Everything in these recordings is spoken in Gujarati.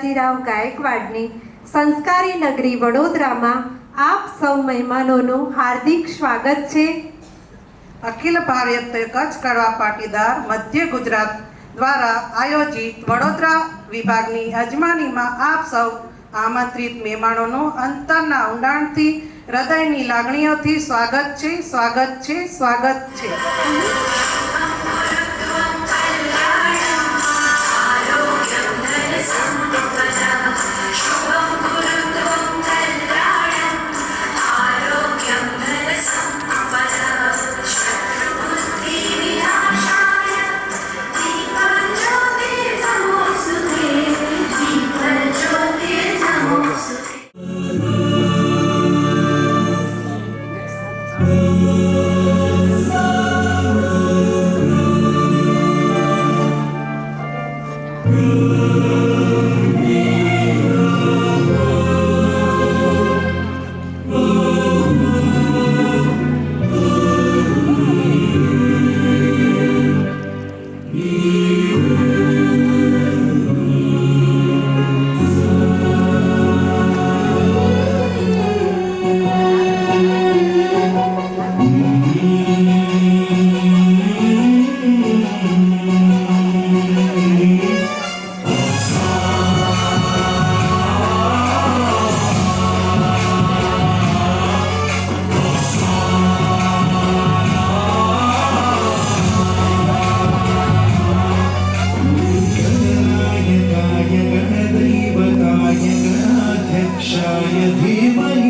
બાલાજીરાવ ગાયકવાડની સંસ્કારી નગરી વડોદરામાં આપ સૌ મહેમાનોનું હાર્દિક સ્વાગત છે। અખિલ ભારતીય કચ્છ કડવા પાટીદાર મધ્ય ગુજરાત દ્વારા આયોજિત વડોદરા વિભાગની યજમાનીમાં આપ સૌ આમંત્રિત મહેમાનોનું અંતરના ઊંડાણથી હૃદયની લાગણીઓથી સ્વાગત છે, સ્વાગત છે, સ્વાગત છે। धीमहि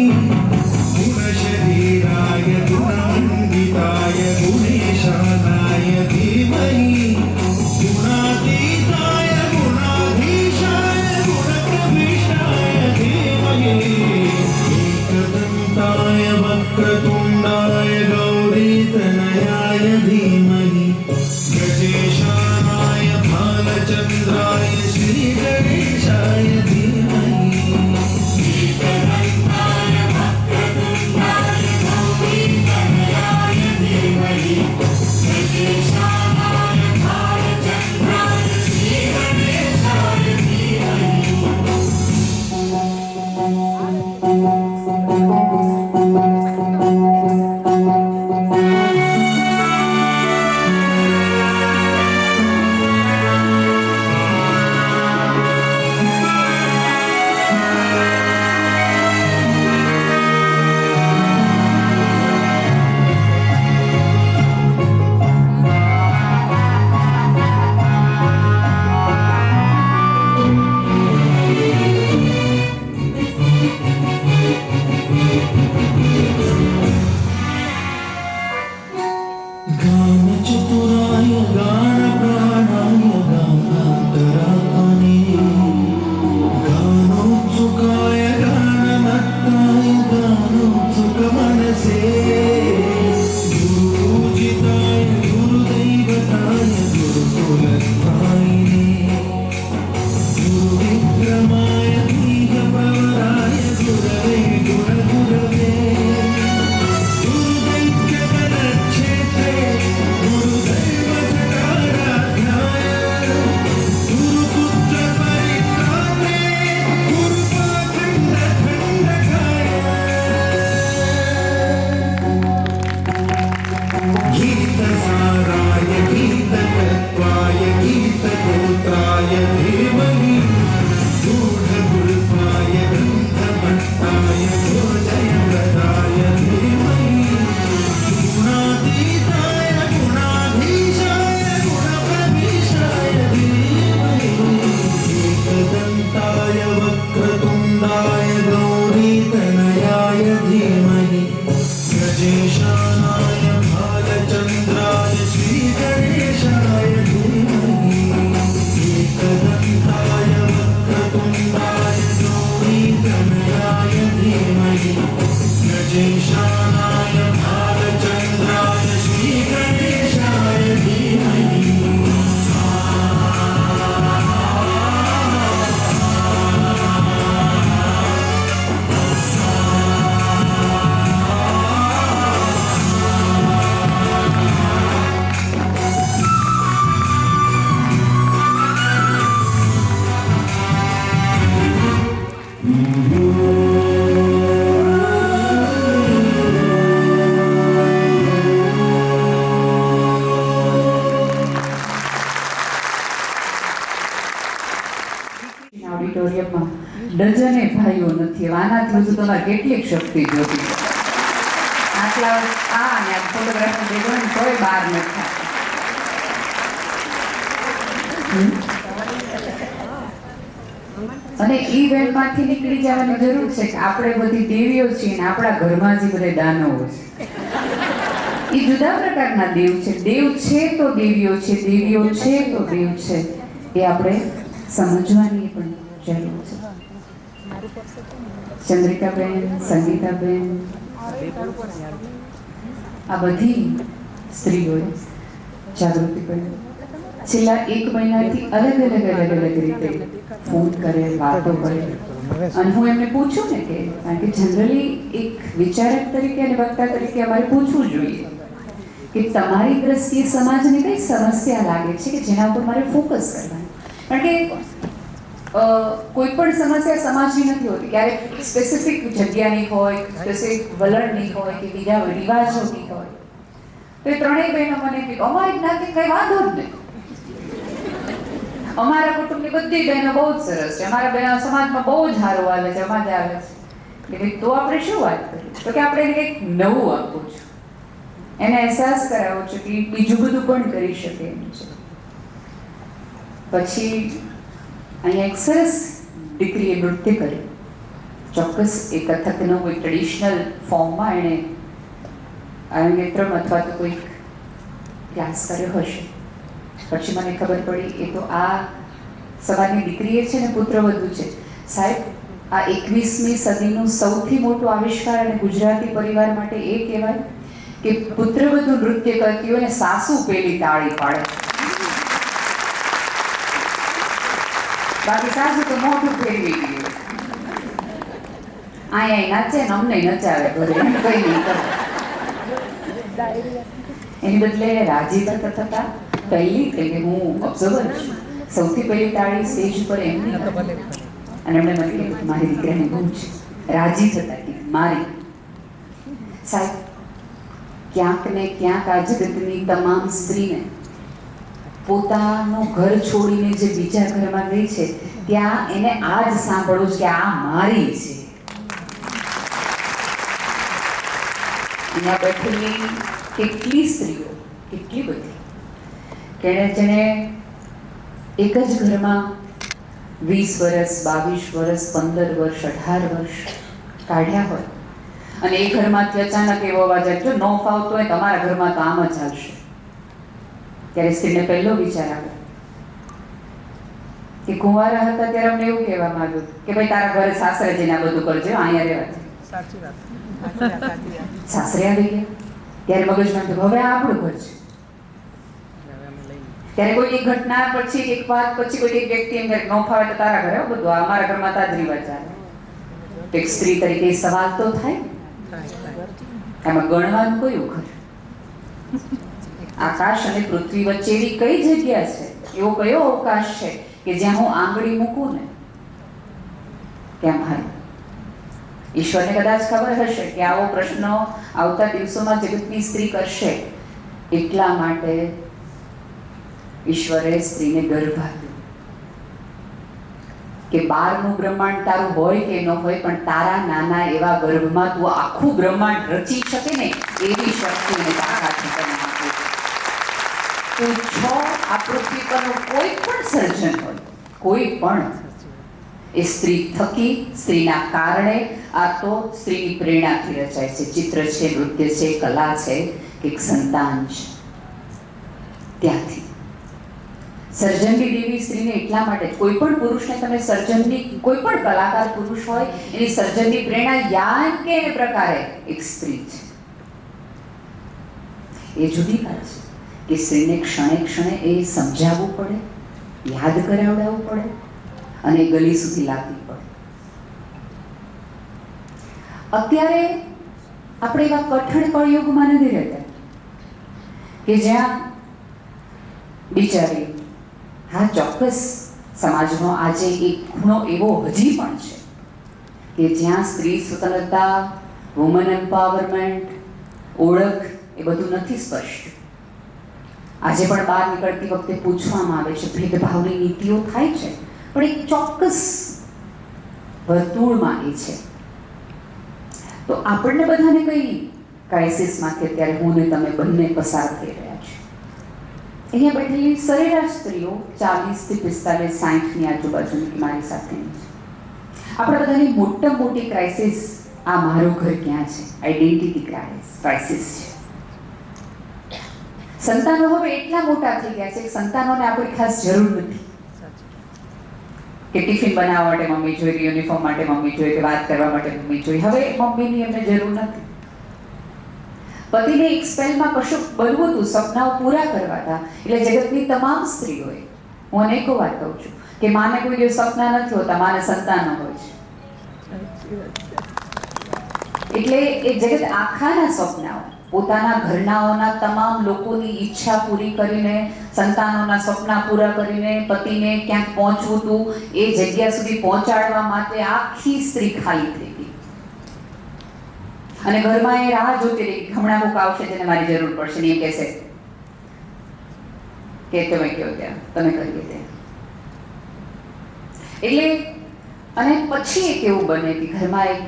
આનાથી વધુ તમારે કેટલીક શક્તિ જોતી છે. આટલા આ અને આ ફોટોગ્રાફી ભેગો ને તોય બહાર નથી. અને ઈ વેલમાંથી નીકળી જવાની જરૂર છે કે આપણે બધી દેવીઓ છીએ ને આપણા ઘરમાં જે બધા દાનવો છે. એ જુદા પ્રકારના દેવ છે. દેવ છે તો દેવીઓ છે, દેવીઓ છે તો દેવ છે. એ આપણે સમજવાની પણ જરૂર છે. ચંદ્રિકાબેન, સંગીતાબેન, આ બધી સ્ત્રીઓએ, જાગૃતિબેન છેલ્લા 1 મહિનાથી અલગ રીતે ફોન કરે, વાતો કરે. અને હું એમને પૂછું ને કે કારણ કે જનરલી એક વિચારક તરીકે અને વક્તા તરીકે અમારે પૂછવું જોઈએ કે તમારી દ્રષ્ટિએ સમાજને કઈ સમસ્યા લાગે છે કે જેના ઉપર મારે ફોકસ કરવાનું. કારણ કે કોઈ પણ સમસ્યા સમાજની નથી હોતી. ક્યારેક સ્પેસિફિક જગ્યાની હોય, સ્પેસિફિક વલણની હોય કે બીજા રિવાજોની હોય. તો એ ત્રણેય બહેનો મને કીધું અમારી જ્ઞાતિ કઈ વાંધો જ નહીં, અમારા કુટુંબની બધી બહેનો બહુ જ સરસ છે, અમારા બહેનો સમાજમાં બહુ જ સારું હાલે છે, મજા આવે છે. એટલે તો આપણે શું વાત કરીએ? તો કે આપણે એને કંઈક નવું આપવું છે, એને અહેસાસ કરાવો છો કે બીજું બધું પણ કરી શકે એમ છે. પછી અહીંયા એક સરસ દીકરીએ નૃત્ય કર્યું. ચોક્કસ એ કથકનો કોઈ ટ્રેડિશનલ ફોર્મમાં એણે અરંગેત્રમ અથવા તો કોઈક ક્લાસ કર્યો હશે. પછી મને ખબર પડી એ તો આ સમાજની દીકરીએ છે ને પુત્રવધુ છે. સાહેબ, આ 21મી સદીનું સૌથી મોટું આવિષ્કાર અને ગુજરાતી પરિવાર માટે એ કહેવાય કે પુત્રવધુ નૃત્ય કરતી હોય ને સાસુ પેલી તાળી પાડે. બાકી સાસુ તો મોઢું ફેરવી ગયું. અહીંયા નાચે ને અમને નચાવે ઘરે, કઈ નહીં કરે. એની બદલે રાજી થતા પહેલી કે હું ઓબ્ઝર્વર છું, સૌથી પહેલી તાળી સ્ટેજ ઉપર એમની અને એમણે મને કીધું મારી દીકરાને બહુ છે રાજી થતા કે મારી. સાહેબ, ક્યાંક ને ક્યાંક આ જગતની તમામ સ્ત્રીને પોતાનું ઘર છોડીને જે બીજા ઘરમાં ગઈ છે ત્યાં એને આ જ સાંભળવું છે કે આ મારી છે. અહીંયા બેઠેલી કેટલી સ્ત્રીઓ, કેટલી બધી કે જેણે એક જ ઘરમાં 20 વર્ષ, 22 વર્ષ, 15 વર્ષ, 18 વર્ષ કાઢ્યા હોય અને એ ઘરમાંથી અચાનક એવો અવાજ આવે જો ન ફાવતો હોય તમારા ઘરમાં તો આમ જ ચાલશે. ત્યારે સ્ત્રીને પહેલો વિચાર આવે કે કુંવારા હતા ત્યારે અમને એવું કહેવામાં આવ્યું કે ભાઈ તારા ઘરે સાસરે જઈને આ બધું કરજો, અહીંયા રહેવા છે. સાચી વાત. સાસરે આવી ગયા ત્યારે મગજમાં થયું હવે આ આપણું ઘર છે. ત્યારે કોઈ એક ઘટના પછી, એક વાત પછી કોઈ એક વ્યક્તિ એમ કહે ન ફાવે તો તારા ઘરે બધું અમારા ઘરમાં તાજ રિવાજ ચાલે. તો એક સ્ત્રી તરીકે સવાલ તો થાય, એમાં ગણવાનું કયું ઘર? આકાશ અને પૃથ્વી વચ્ચે એવી કઈ જગ્યા છે, એવો કયો અવકાશ છે કે જ્યાં હું આંગળી મૂકું ને ત્યાં મારું? ઈશ્વરને કદાચ ખબર હશે કે આવો પ્રશ્ન આવતા દિવસોમાં જગતની સ્ત્રી કરશે, એટલા માટે ઈશ્વરે સ્ત્રીને ગર્ભ આપ્યો કે 12મું બ્રહ્માંડ તારું હોય કે ન હોય પણ તારા નાના એવા ગર્ભમાં તું આખું બ્રહ્માંડ રચી શકે ને એવી શક્તિ અને તાકાત તને આપી. તું છો આ પૃથ્વી પરનું કોઈ પણ સર્જન હોય, કોઈ પણ, એ સ્ત્રી થકી, સ્ત્રીના કારણે, આ તો સ્ત્રીની પ્રેરણાથી રચાય છે. ચિત્ર છે, નૃત્ય છે, કલા છે, કે સંતાન છે. ત્યાંથી સર્જનની દેવી સ્ત્રીને એટલા માટે કોઈ પણ પુરુષને તમે સર્જનની, કોઈ પણ કલાકાર પુરુષ હોય એની સર્જનની પ્રેરણા યાન કે એ પ્રકારે એક સ્ત્રી છે. એ જુદી વાત છે કે સ્ત્રીને ક્ષણે ક્ષણે એ સમજાવવું પડે, યાદ કરાવડાવવું પડે અને ગલી સુધી લાવવી પડે. અત્યારે આપણે એવા કઠણ કળયુગમાં નથી રહેતા કે જ્યાં બિચારી, હા ચોક્કસ સમાજનો આજે એક ખૂણો એવો હજી પણ છે કે જ્યાં સ્ત્રી સ્વતંત્રતા, વુમન એમ્પાવરમેન્ટ, ઓળખ એ બધું નથી સ્પષ્ટ. આજે પણ બહાર નીકળતી વખતે પૂછવામાં આવે છે, ભેદભાવની નીતિઓ થાય છે, પણ એક ચોક્કસ વર્તુળમાં એ છે તો આપણને બધાને કઈ ક્રાઇસિસમાંથી અત્યારે હું ને તમે બંને પસાર થઈ રહ્યા છીએ. અહીંયા બેઠેલી સરેરાશ સ્ત્રીઓ 40 થી 45, 60ની આજુબાજુની મારી સાથેની છે. આપણા બધાની મોટી ક્રાઇસિસ આ મારું ઘર ક્યાં છે, આઈડેન્ટિટી ક્રાઇસિસ છે. સંતાનો હવે એટલા મોટા થઈ ગયા છે કે સંતાનોને આપણી ખાસ જરૂર નથી કે ટિફિન બનાવવા માટે મમ્મી જોઈએ, યુનિફોર્મ માટે મમ્મી જોઈએ, કે વાત કરવા માટે મમ્મી જોઈએ. હવે મમ્મીની એમને જરૂર નથી. પતિને એક સ્પેલમાં કશું બનવું હતું, સપનાઓ પૂરા કરવા હતા. એટલે જગતની તમામ સ્ત્રીઓએ, હું અનેકો વાર કહું છું કે માને કોઈ દિવસ સપના નથી હોતા, માને સંતાનો હોય છે. એટલે એ જગત આખાના સપનાઓ, પોતાના ઘરનાઓના તમામ લોકોની ઈચ્છા પૂરી કરીને, સંતાનોના સપના પૂરા કરીને, પતિને ક્યાંક પહોંચવું હતું એ જગ્યા સુધી પહોંચાડવા માટે આખી સ્ત્રી ખાલી થઈ ગઈ. અને ઘરમાં એ રાહ જોતી રહી કે હમણાં કોક આવશે જેને મારી જરૂર પડશે. ને એ કહેશે કે તમે કહો ત્યાં, તમે કરીએ ત્યાં. એટલે અને પછી એક એવું બને કે ઘરમાં એક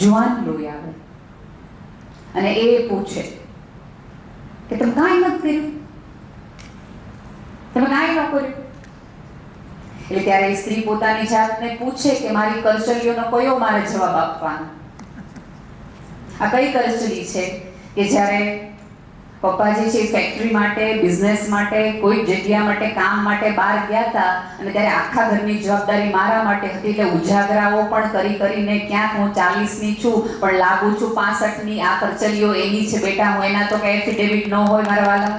જુવાન લોહી આવે અને એ પૂછે કે તમે કાંઈ નથી કર્યું, તમે કાંઈ ન કર્યું. એટલે ત્યારે એ સ્ત્રી પોતાની જાતને પૂછે કે મારી કલ્ચરીઓનો કયો મારે જવાબ આપવાનો. આ કઈ કલ્ચરી છે કે જ્યારે પપ્પા જે છે ફેક્ટરી માટે, બિઝનેસ માટે, કોઈ જગ્યા માટે, કામ માટે બહાર ગયા હતા અને ત્યારે આખા ઘરની જવાબદારી મારા માટે હતી. એટલે ઉજાગરાઓ પણ કરીને ક્યાંક હું 40ની છું પણ લાગુ છું 65ની. આ કલ્ચરીઓ એની છે બેટા, હું એના તો કઈ એફિડેવિટ ન હોય મારા વાલા.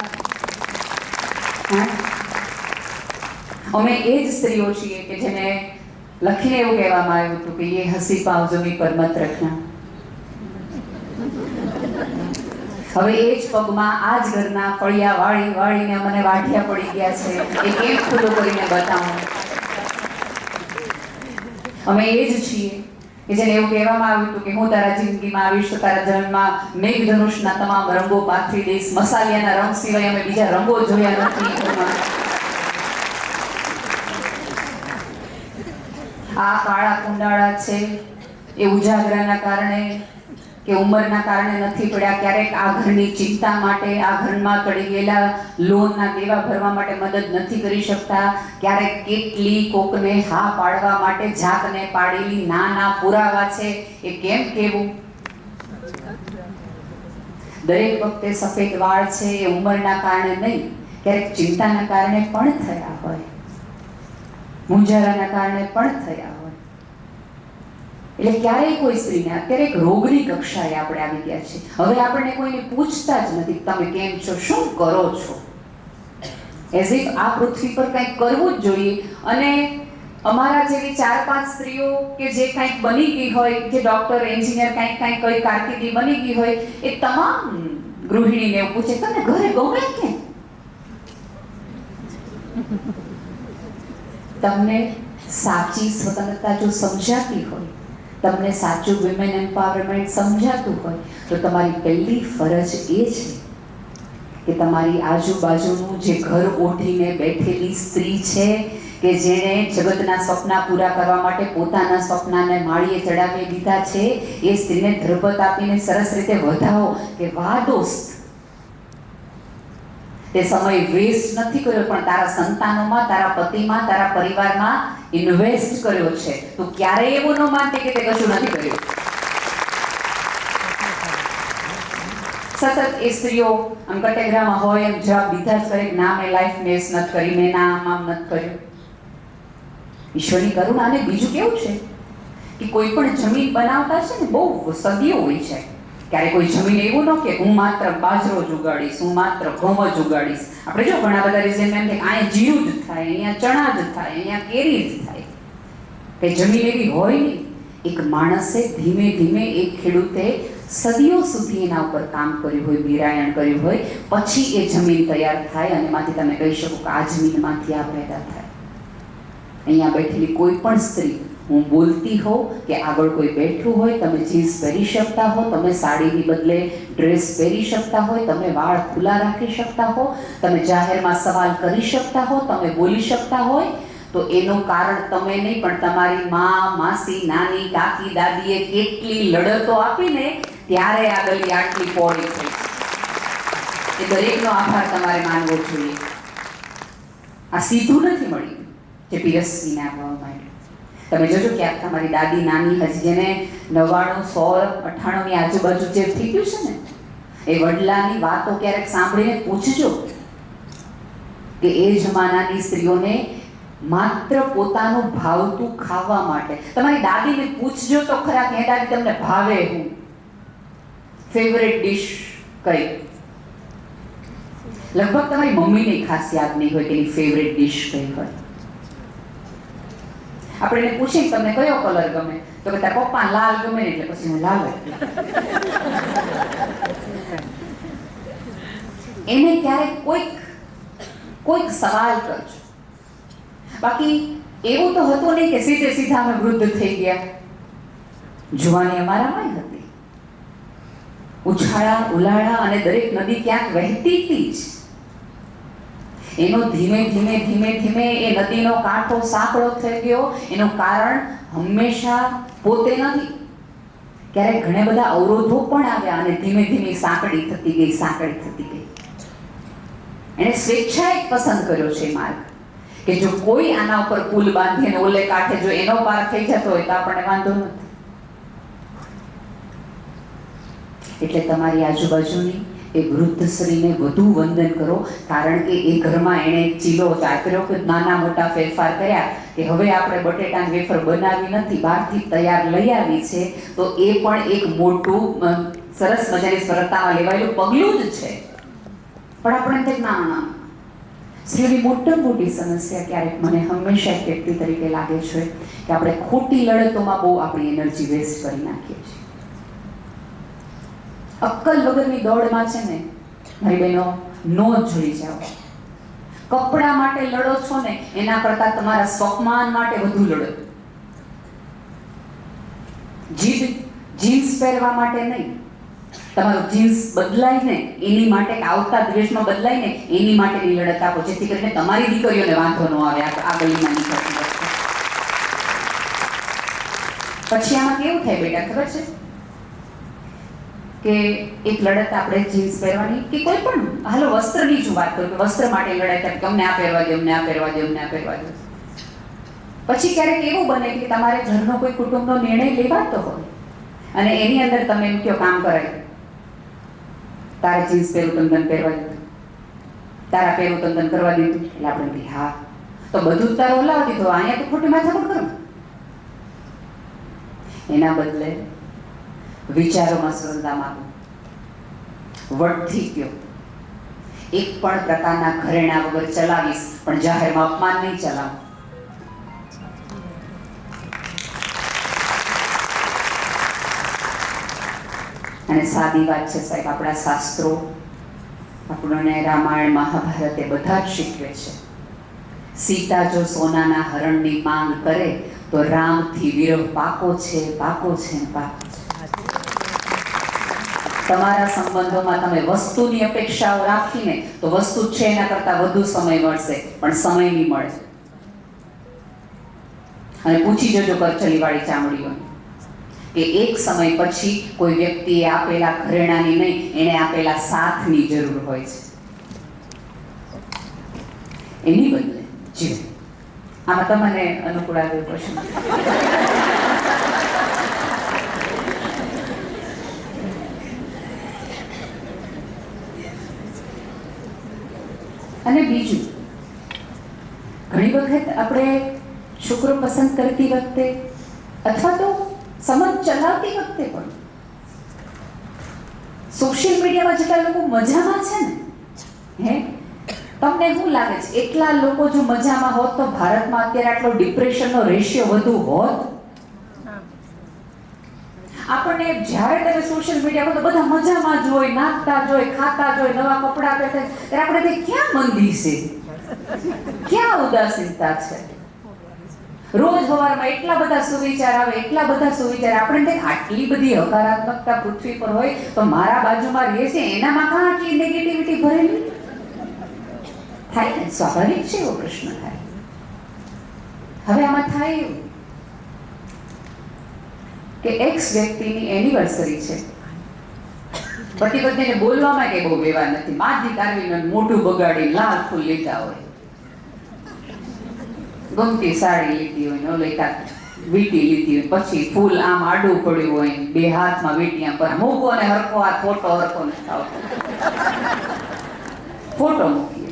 અમે એ જ સ્ત્રીઓ છીએ કે જેને લખીને એવું કહેવામાં આવ્યું હતું કે એ હસી પાવજોની પર મત રખના. હવે એ જ પગમાં આ જ ઘરના ફળિયા વાળીને મને વાઢિયા પડી ગયા છે. એ કેમ ખુલ્લું કરીને બતાવું? અમે એ જ છીએ કે જેને એવું કહેવામાં આવ્યું હતું કે હું તારા જિંદગીમાં આવીશ તો તારા જન્મમાં મેઘધનુષના તમામ રંગો પાથરી દઈશ. મસાલિયાના રંગ સિવાય અમે બીજા રંગો જોયા નથી. આ કાળા કુંડાળા છે એ ઉજાગરાના કારણે કે ઉંમરના કારણે નથી પડ્યા. ક્યારેક આ ઘરની ચિંતા માટે, આ ઘરમાં ચડી ગયેલા લોનના દેવા ભરવા માટે મદદ નથી કરી શકતા. ક્યારેક કેટલી કોકને હા પાડવા માટે જાતને પાડેલી નાના પુરાવા છે એ કેમ કહેવું. દરેક વખતે સફેદ વાળ છે એ ઉંમરના કારણે નહીં, ક્યારેક ચિંતાના કારણે પણ થયા હોય, મૂંઝારાના કારણે પણ થયા હોય. એટલે ક્યારેય કોઈ સ્ત્રીને અત્યારે એક રોગની કક્ષાએ આપણે આવી ગયા છે. હવે આપણને કોઈને પૂછતા જ નથી તમે કેમ છો, શું કરો છો. એઝ ઇફ આ પૃથ્વી પર કંઈક કરવું જ જોઈએ. અને અમારા જેવી 4-5 સ્ત્રીઓ કે જે કંઈક બની ગઈ હોય, જે ડોક્ટર, એન્જિનિયર, કંઈક કોઈ કારકિર્દી બની ગઈ હોય, એ તમામ ગૃહિણીને એવું પૂછે તમને ઘરે ગમે કે? તમને સાચી સ્વતંત્રતા જો સમજાતી હોય, તમને સાચું વિમેન એમ્પાવરમેન્ટ સમજાતું હોય તો તમારી પહેલી ફરજ એ છે કે તમારી આજુબાજુનું જે ઘર ઓઢીને બેઠેલી સ્ત્રી છે કે જેણે જગતના સપના પૂરા કરવા માટે પોતાના સપનાને માળીએ ચડાવી દીધા છે, એ સ્ત્રીને ધ્રપત આપીને સરસ રીતે વધાવો કે વાહ દોસ્ત, તે સમય વેસ્ટ નથી કર્યો પણ તારા સંતાનોમાં, તારા પતિમાં, તારા પરિવારમાં ઇન્વેસ્ટ કર્યો છે. તું ક્યારેય એવું ન માનતી કે તે કશું નથી કર્યું. સતત એ સ્ત્રીઓ આમ કટેગરામાં હોય એમ જવાબ દીધા જ કરે, ના મેં લાઈફ વેસ્ટ નથી કરી, મેં ના આમ નથી કર્યું. ઈશ્વરની કરુણા. અને બીજું કેવું છે કે કોઈ પણ જમીન બનાવતા છે ને બહુ સદીઓ હોય છે. ક્યારે કોઈ જમીન એવું ન કે હું માત્ર બાજરો જ ઉગાડીશ, હું માત્ર ઘઉં જ ઉગાડીશ. આપણે જો ઘણા બધા રીઝન એમ કે અહીંયા જીરું જ થાય, અહીંયા ચણા જ થાય, અહીંયા કેરી જ થાય. કઈ જમીન એવી હોય નહીં. એક માણસે ધીમે ધીમે એક ખેડૂતે સદીઓ સુધી એના ઉપર કામ કર્યું હોય, બિરાયણ કર્યું હોય, પછી એ જમીન તૈયાર થાય અને એમાંથી તમે કહી શકો કે આ જમીનમાંથી આ પેદા થાય. અહીંયા બેઠેલી કોઈ પણ સ્ત્રી, હું બોલતી હોઉં કે આગળ કોઈ બેઠું હોય, તમે જીન્સ પહેરી શકતા હો, તમે સાડીની બદલે ડ્રેસ પહેરી શકતા હોય, તમે વાળ ખુલ્લા રાખી શકતા હો, તમે જાહેરમાં સવાલ કરી શકતા હો, તમે બોલી શકતા હોય, તો એનું કારણ તમે નહીં પણ તમારી માં, માસી, નાની, કાકી, દાદીએ કેટલી લડતો આપીને ત્યારે આ ગલી આટલી પહોળી થઈ. એ દરેકનો આભાર તમારે માનવો જોઈએ. આ સીધું નથી મળ્યું જે પીરસવીને આપવા માટે. તમે જોજો કે આ તમારી દાદી, નાની, હજી જેને 99, 100, 98 ની આજુબાજુ જે થઈ ગયું છે ને, એ વડલાની વાતો ક્યારેક સાંભળીને પૂછજો કે એ જમાનાની સ્ત્રીઓને માત્ર પોતાનું ભાવતું ખાવા માટે. તમારી દાદીને પૂછજો તો ખરા કે દાદી તમને ભાવે હું, ફેવરેટ ડિશ કઈ. લગભગ તમારી મમ્મીને ખાસ યાદ નહીં હોય કે એની ફેવરેટ ડિશ કઈ હોય. આપણે એને પૂછીએ તમને કયો કલર ગમે, તો કે તારા પપ્પા લાલ ગમે ને એટલે પછી હું લાલ. એને ક્યારેક કોઈક સવાલ કરજો. બાકી એવું તો હતું નહીં કે સીધે સીધા અમે વૃદ્ધ થઈ ગયા. જુવાની અમારામાં હતી, ઉછાળા ઉલાળા અને દરેક નદી ક્યાંક વહેતી હતી જ. એનો ધીમે ધીમે એ નદીનો કાંઠો સાંકડો થઈ ગયો. એનું કારણ હંમેશા પોતે નથી, ક્યારેક ઘણા બધા અવરોધો પણ આવ્યા અને ધીમે સાંકડી થતી ગઈ. એને સ્વેચ્છાએ પસંદ કર્યો છે માર્ગ કે જો કોઈ આના ઉપર પુલ બાંધીને ઓલે કાંઠે જો એનો પાર થઈ જતો હોય તો આપણને વાંધો નથી. એટલે તમારી આજુબાજુની એ વૃદ્ધ સ્ત્રીને વધુ વંદન કરો, કારણ કે એ ઘરમાં એણે ચીલો ચાકર્યો કે નાના મોટા ફેરફાર કર્યા કે હવે આપણે બટેટાની વેફર બનાવી નથી, બહારથી તૈયાર લઈ આવી છે. તો એ પણ એક મોટું સરસ મજાની સ્પર્ધામાં લેવાયેલું પગલું જ છે. પણ આપણે તે ના સ્ત્રીની મોટી સમસ્યા ક્યારેક મને હંમેશા એક વ્યક્તિ તરીકે લાગે છે કે આપણે ખોટી લડતોમાં બહુ આપણી એનર્જી વેસ્ટ કરી નાખીએ છીએ. અક્કલ વગરની દોડમાં છે ને મારી બહેનો, નો જોઈ જાઓ. કપડા માટે લડો છો ને એના કરતા તમારા સ્વપ્ન માટે વધુ લડો. જીન્સ પહેરવા માટે નહીં, તમારું જીન્સ બદલાય ને એની માટે, આવતા દ્વેષમાં બદલાય ને એની માટેની લડત આપો, જેથી કરીને તમારી દીકરીઓને વાંધો ન આવે આ ગલીમાં નીકળતી વખતે. પછી આમાં કેવું થાય બેટા ખબર છે કે એક લડત આપણે જીન્સ પહેરવાની કે કોઈ પણ, હાલો વસ્ત્રની જ વાત કરું કે વસ્ત્ર માટે લડાઈ થાય કે અમને આ પહેરવા દો, અમને આ પહેરવા દો, અમને આ પહેરવા દો. પછી ક્યારેક એવું બને કે તમારે ઘરનો કોઈ કુટુંબનો નિર્ણય લેવાતો હોય અને એની અંદર તમે એમ કહો કામ કરાય, તારે જીન્સ પહેરવું તને પહેરવા દીધું, તારા પહેરવું તને કરવા દીધું. એટલે આપણે કહી હા તો બધું જ તારો ઓલાવ દીધો, અહીંયા તો ખોટી માથાકૂટ કરો. એના બદલે વિચારોમાં સરળતા માંગો, વટથી કયો, એક પણ પ્રકારના ઘરેણા વગર ચલાવીશ પણ જાહેરમાં અપમાન નહીં ચલાવો. અને સાદી વાત છે સાહેબ, આપણા શાસ્ત્રો આપણને રામાયણ, મહાભારત એ બધા જ શીખવે છે. સીતા જો સોનાના હરણની માંગ કરે તો રામથી વિરહ પાકો છે. તમારા સંબંધોમાં તમે વસ્તુની અપેક્ષાઓ રાખીને તો વસ્તુ છે એના કરતા વધુ સમય મળશે, પણ સમય નહીં મળે. અને પૂછી જજો કરચલીવાળી ચામડીઓને કે એક સમય પછી કોઈ વ્યક્તિએ આપેલા ઘરેણાની નહીં, એને આપેલા સાથની જરૂર હોય છે. એની બદલે જીવ. આમાં તમને અનુકૂળ આવ્યો પ્રશ્ન? અને બીજું, ઘણી વખત આપણે છોકરો પસંદ કરતી વખતે અથવા તો સમજ ચલાવતી વખતે પણ સોશિયલ મીડિયામાં જેટલા લોકો મજામાં છે ને, તમને શું લાગે છે એટલા લોકો જો મજામાં હોત તો ભારતમાં અત્યારે આટલો ડિપ્રેશનનો રેશિયો વધુ હોત? આપણને જ્યારે તમે સોશિયલ મીડિયા પર તો બધા મજામાં જ હોય, નાચતા જ હોય, ખાતા જ હોય, નવા કપડાં પહેરતા, ત્યારે આપણે ક્યાં મંદી છે, ક્યાં ઉદાસીનતા છે? રોજ સવારમાં એટલા બધા સુવિચાર આવે, આપણે આટલી બધી હકારાત્મકતા પૃથ્વી પર હોય તો મારા બાજુમાં રહે છે એનામાં કાં આટલી નેગેટિવિટી ભરેલી થાય ને? સ્વાભાવિક છે એવો પ્રશ્ન થાય. હવે આમાં થાય એવું કે એક્સ વ્યક્તિની એનિવર્સરી છે, પતિ પત્નીને બોલવામાં કઈ બહુ વ્યવહાર નથી, માથી કાઢવીને મોઢું બગાડી લાલ ફૂલ લીધા હોય, ગમતી સાડી લીધી હોય, ઓલે કાંક વીંટી લીધી હોય, પછી ફૂલ આમ આડું પડ્યું હોય, બે હાથમાં વીંટી આમ પર મૂકો અને હરખો આ ફોટો હરખો નથી આવતો, ફોટો મૂકીએ,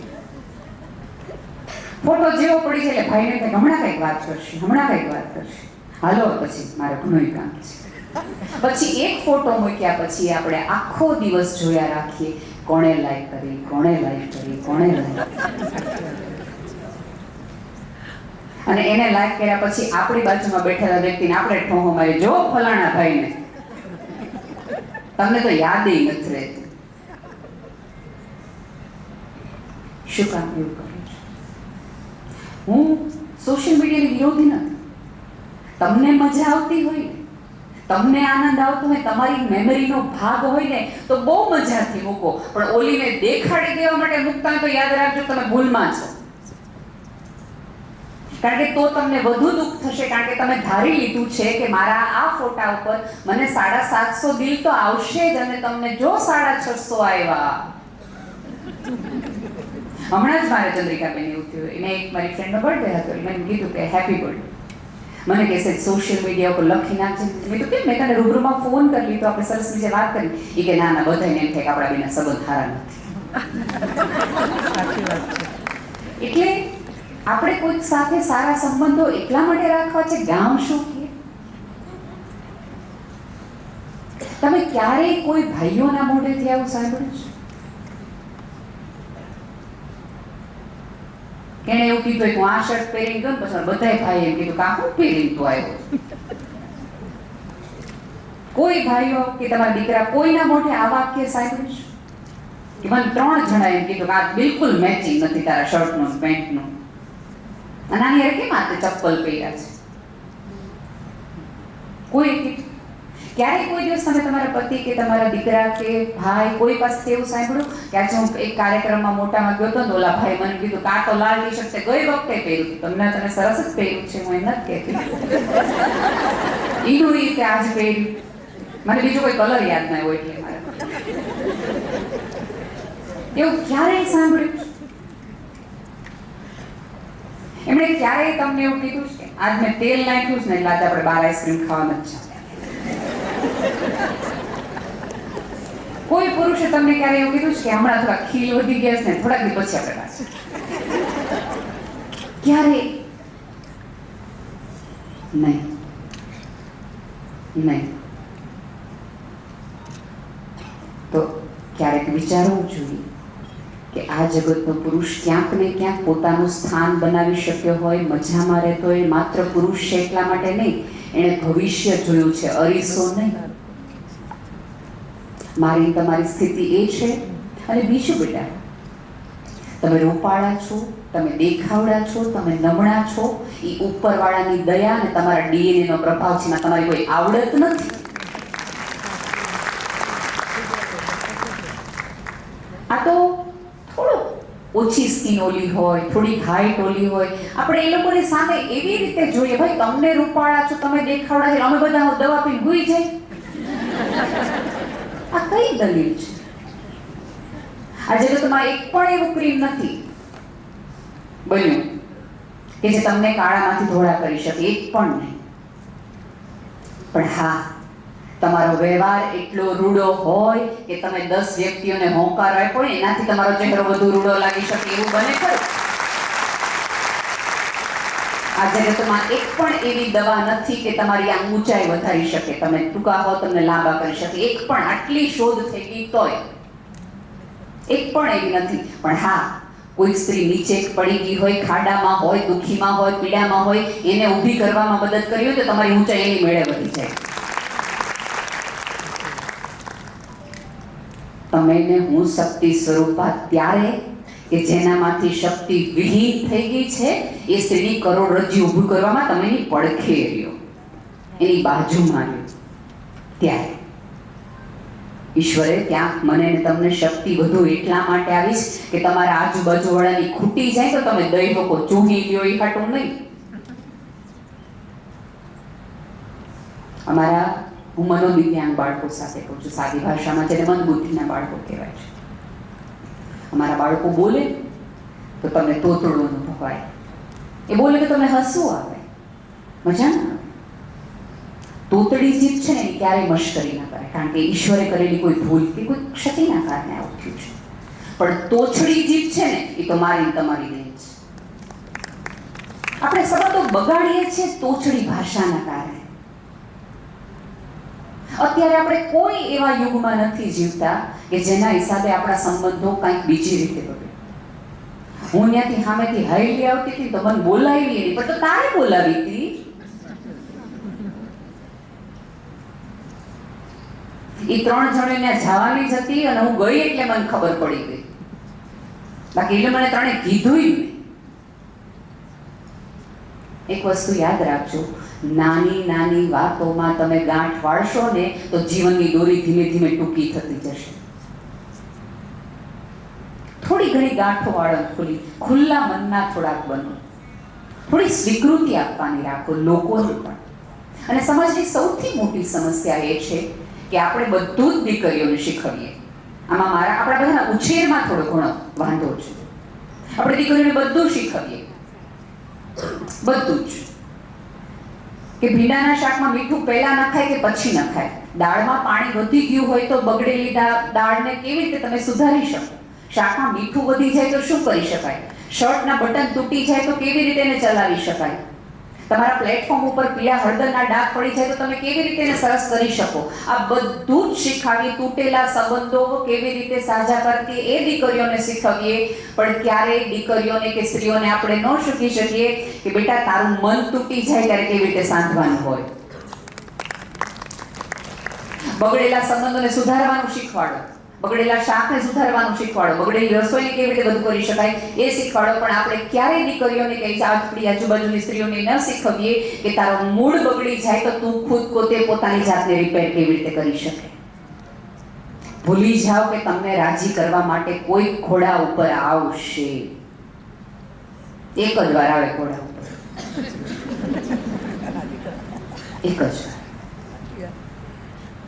ફોટો જેવો પડી છે એટલે ભાઈને કે હમણાં કંઈક વાત કરશે, હમણાં કંઈક વાત કરશે, હાલો પછી મારે ઘણું કામ છે. પછી એક ફોટો મૂક્યા પછી આપણે આખો દિવસ જોયા રાખીએ, કોણે લાઈક કરી, કોણે લાઈક કરી, કોણે લાઈક અને એને લાઈક કર્યા પછી આપણી બાજુમાં બેઠેલા વ્યક્તિને આપણે ઠોહો મારી, જો ફલાણા ભાઈને, તમને તો યાદ નથી રહેતું. શું કામ એવું કરું છું? હું સોશિયલ મીડિયાની વિરોધી નથી. તમને મજા આવતી હોય ને, તમને આનંદ આવતો હોય, તમારી મેમરીનો ભાગ હોય ને, તો બહુ મજાથી મૂકો, પણ ઓલીને દેખાડી દેવા માટે મૂકતા હોય તો યાદ રાખજો તમે ભૂલમાં છો. કારણ કે તો તમને વધુ દુઃખ થશે, કારણ કે તમે ધારી લીધું છે કે મારા આ ફોટા ઉપર મને 750 દિલ તો આવશે જ, અને તમને જો 650 આવ્યા. હમણાં જ મારે ચંદ્રિકાબેન એવું થયું, એને એક મારી ફ્રેન્ડનો બર્થડે હતો, મેં કીધું કે હેપી બર્થડે. મને કહેશે સોશિયલ મીડિયા ઉપર લખી નાખજે. મેં તો કેમ, મેં તને રૂબરૂમાં ફોન કરી લીધો, આપણે સરસ રીતે વાત કરી. એ કે ના ના, બધાને એમ થાય કે આપણા બેના સંબંધ સારા નથી. એટલે આપણે કોઈક સાથે સારા સંબંધો એટલા માટે રાખવા છે, ગામ શું કહે. તમે ક્યારેય કોઈ ભાઈઓના મોઢેથી આવું સાંભળ્યું છે? એને એવું કીધું કે હું આ શર્ટ પહેરીને ગયો, પછી બધાય ભાઈ એમ કીધું કાં હું પહેરીને તું આવ્યો. કોઈ ભાઈઓ કે તમારા દીકરા કોઈના મોઢે આ વાક્ય સાંભળ્યું છે કે મને 3 જણા એમ કીધું કે આ બિલકુલ મેચિંગ નથી તારા શર્ટનું પેન્ટનું, અને આની યાર કેમ આ ચપ્પલ પહેર્યા છે? કોઈ ક્યારેય કોઈ દિવસ તમે તમારા પતિ કે તમારા દીકરા કે ભાઈ કોઈ પાસેથી એવું સાંભળ્યું કે આજે હું એક કાર્યક્રમમાં મોટામાં ગયો હતો ને ઓલા ભાઈ મને કીધું કાં તો લાલ ટી શર્ટ ગઈ વખતે પહેર્યું, તમને તને સરસ જ પહેર્યું છે, હું એમ નથી કહેતી, ઈનું ઈ કે આજ પહેર્યું, મને બીજો કોઈ કલર યાદ ના હોય એટલે મારે એવું ક્યારેય સાંભળ્યું? એમણે ક્યારેય તમને એવું કીધું છે કે આજ મેં તેલ નાખ્યું છે ને એટલે આજે આપણે બહાર આઈસ્ક્રીમ ખાવા નથી? કોઈ પુરુષે તમને ક્યારે એવું કીધું છે કે હમણાં થોડા ખીલ વધી ગયા છે ને થોડાક દિવસ પછી આપણે પાછું? ક્યારે નહીં. નહીં તો ક્યારેક વિચારવું જોઈએ કે આ જગતનો પુરુષ ક્યાંક ને ક્યાંક પોતાનું સ્થાન બનાવી શક્યો હોય, મજામાં રહેતો હોય, માત્ર પુરુષ છે એટલા માટે નહીં, એણે ભવિષ્ય જોયું છે, અરીસો નહીં. મારી તમારી સ્થિતિ એ છે. અને બીજું બેટા, તમે રૂપાળા છો, તમે દેખાવડા છો, તમે નમણા છો, એ ઉપરવાળાની દયા અને તમારા ડીએનએ નો પ્રભાવ છે, એમાં તમારી કોઈ આવડત નથી. આ તો થોડો ઓછી સ્કિન ઓલી હોય, થોડી હાઈટ ઓલી હોય, આપણે એ લોકોની સામે એવી રીતે જોઈએ, ભાઈ તમને રૂપાળા છો, તમે દેખાવડા છો, અમે બધા દવા પીને ભૂઈ જાય. આ કઈ દલીલ છે? આ જગતમાં એક પણ એવું ક્રીમ નથી બન્યું કે જે તમને કાળામાંથી ધોળા કરી શકે, એક પણ નહીં. પણ હા, તમારો વ્યવહાર એટલો રૂડો હોય કે તમે 10 વ્યક્તિઓને હોંકાર આપ્યો ને એનાથી તમારો ચહેરો વધુ રૂડો લાગી શકે, એવું બને ખરું? આ જગતમાં એક પણ એવી દવા નથી કે તમારી આ ઊંચાઈ વધારી શકે, તમે ટૂંકા હો તમને લાંબા કરી શકે, એક પણ. આટલી શોધ થઈ ગઈ તોય એક પણ એવી નથી. પણ હા, કોઈ સ્ત્રી નીચે પડી ગઈ હોય, ખાડામાં હોય, દુખીમાં હોય, પીડામાં હોય, એને ઊભી કરવામાં મદદ કરી હોય તો તમારી ઊંચાઈ એની મેળે વધી જાય. તમે ને હું શક્તિ સ્વરૂપા ત્યારે કે જેનામાંથી શક્તિ વિહીન થઈ ગઈ છે, એ સ્ત્રીની કરોડરજ્જુ ઊભું કરવામાં તમે એની પડખે રહ્યો, એની બાજુમાં રહ્યો. ત્યારે ઈશ્વરે ત્યાં મને ને તમને શક્તિ વધુ એટલા માટે આવીશ કે તમારા આજુબાજુ વાળાની ખૂટી જાય તો તમે દઈ લોકો ચૂહી લ્યો, એ હાટું નહીં. હું મનોદિવ્યાંગ બાળકો સાથે કહું છું, સાદી ભાષામાં જેને મંદબુદ્ધિના બાળકો કહેવાય છે. અમારા બાળકો બોલે તો તમને તોતડું અનુભવાય, એ બોલે તો તમને હસવું આવે, મજા ના આવે. તોતડી જીત છે ને એ ક્યારેય મશ્કરી ના કરે, કારણ કે ઈશ્વરે કરેલી કોઈ ભૂલ કે કોઈ ક્ષતિના કારણે આવું થયું છે. પણ તોછડી જીત છે ને એ તો મારી તમારી નહીં છે. આપણે સંબંધો બગાડીએ છીએ તોછડી ભાષાના કારણે. અત્યારે આપણે કોઈ એવા યુગમાં નથી જીવતા કે જેના હિસાબે આપણા સંબંધો કંઈક બીજી રીતે બગડે. હું ત્યાંથી સામેથી હાઈલી આવતી હતી તો મને બોલાવી નહીં, પણ તો તારે બોલાવી હતી. એ 3 જણ ત્યાં જવાની જ હતી અને હું ગઈ એટલે મને ખબર પડી ગઈ, બાકી એટલે મને 3એ કીધું નહીં. એક વસ્તુ યાદ રાખજો, નાની નાની વાતોમાં તમે ગાંઠ વાળશો ને તો જીવનની દોરી ધીમે ધીમે ટૂંકી થતી જશે. થોડી ઘણી ગાંઠો વાળો, ખુલ્લા મનના થોડાક બનો, થોડી સ્વીકૃતિ આપવાની રાખો લોકોને પણ. અને સમાજની સૌથી મોટી સમસ્યા એ છે કે આપણે બધું જ દીકરીઓને શીખવીએ. આમાં આપણા બધાના ઉછેરમાં થોડો ઘણો વાંધો છે. આપણે દીકરીઓને બધું શીખવીએ, બધું જ, કે ભીંડાના શાકમાં મીઠું પહેલા નખાય કે પછી નખાય, દાળમાં પાણી વધી ગયું હોય તો બગડેલી દાળને કેવી રીતે તમે સુધારી શકો, શાકમાં મીઠું વધી જાય તો શું કરી શકાય, શર્ટના બટન તૂટી જાય તો કેવી રીતે એને ચલાવી શકાય, તમારા પ્લેટફોર્મ ઉપર પીળા હળદરના ડાઘ પડી જાય તો તમે કેવી રીતે એને સરસ કરી શકો. આ બધું જ શીખવીએ. તૂટેલા સંબંધો કેવી રીતે સાજા કરતી એ દીકરીઓને શીખવીએ. પણ ક્યારેય દીકરીઓને કે સ્ત્રીઓને આપણે ન શીખી શકીએ કે બેટા તારું મન તૂટી જાય ત્યારે કેવી રીતે સાંધવાનું હોય. બગડેલા સંબંધોને સુધારવાનું શીખવાડો, બગડેલા શાકને સુધારવાનું શીખવાડો, બગડેલી રસોઈને કેવી રીતે બધું કરી શકાય એ શીખવાડો. પણ આપણે ક્યારેય દીકરીઓને કે આપણી આજુબાજુની સ્ત્રીઓને ન શીખવીએ કે તારો મૂડ બગડી જાય તો તું ખુદ પોતે પોતાની જાતને રિપેર કેવી રીતે કરી શકે. ભૂલી જાઓ કે તમને રાજી કરવા માટે કોઈ ઘોડા ઉપર આવશે. એક જ વાર આવે ઘોડા ઉપર, એક જ વાર.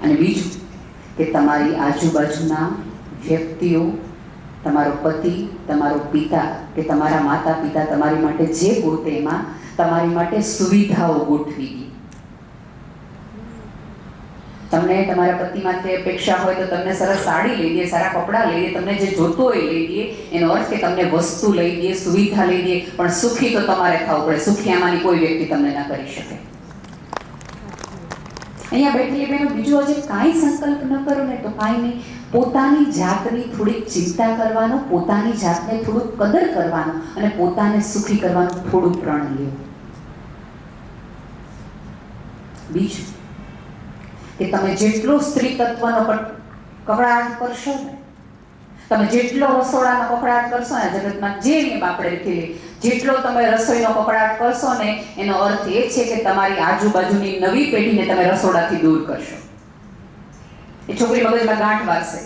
અને બીજું કે તમારી આજુબાજુના વ્યક્તિઓ, તમારો પતિ, તમારો પિતા કે તમારા માતા પિતા તમારી માટે જે ગોતે એમાં તમારી માટે સુવિધાઓ ગોઠવી દે. તમને તમારા પતિ માટે અપેક્ષા હોય તો તમને સરસ સાડી લઈ દે, સારા કપડાં લઈ દે, તમને જે જોતો હોય લઈ દે. એનો અર્થ કે તમને વસ્તુ લઈ દે, સુવિધા લઈ દે, પણ સુખી તો તમારે થવું પડે. સુખી આમાંની કોઈ વ્યક્તિ તમને ન કરી શકે. અહીંયા બેઠેલી બહેનો બીજું હજી કાંઈ સંકલ્પ ન કરો ને તો કાંઈ નહીં, પોતાની જાતની થોડીક ચિંતા કરવાનો, પોતાની જાતને થોડુંક કદર કરવાનો અને પોતાને સુખી કરવાનું થોડું પ્રણ લ્યો. બીજું કે તમે જેટલો સ્ત્રી તત્વનો કકડાટ કરશો ને, તમે જેટલો રસોડાનો કકડાટ કરશો ને, જગતમાં જે નિયમ આપણે લીધેલી, જેટલો તમે રસોઈનો કકડાટ કરશો ને એનો અર્થ એ છે કે તમારી આજુબાજુની નવી પેઢીને તમે રસોડાથી દૂર કરશો. એ છોકરી મગજમાં ગાંઠ વાગશે.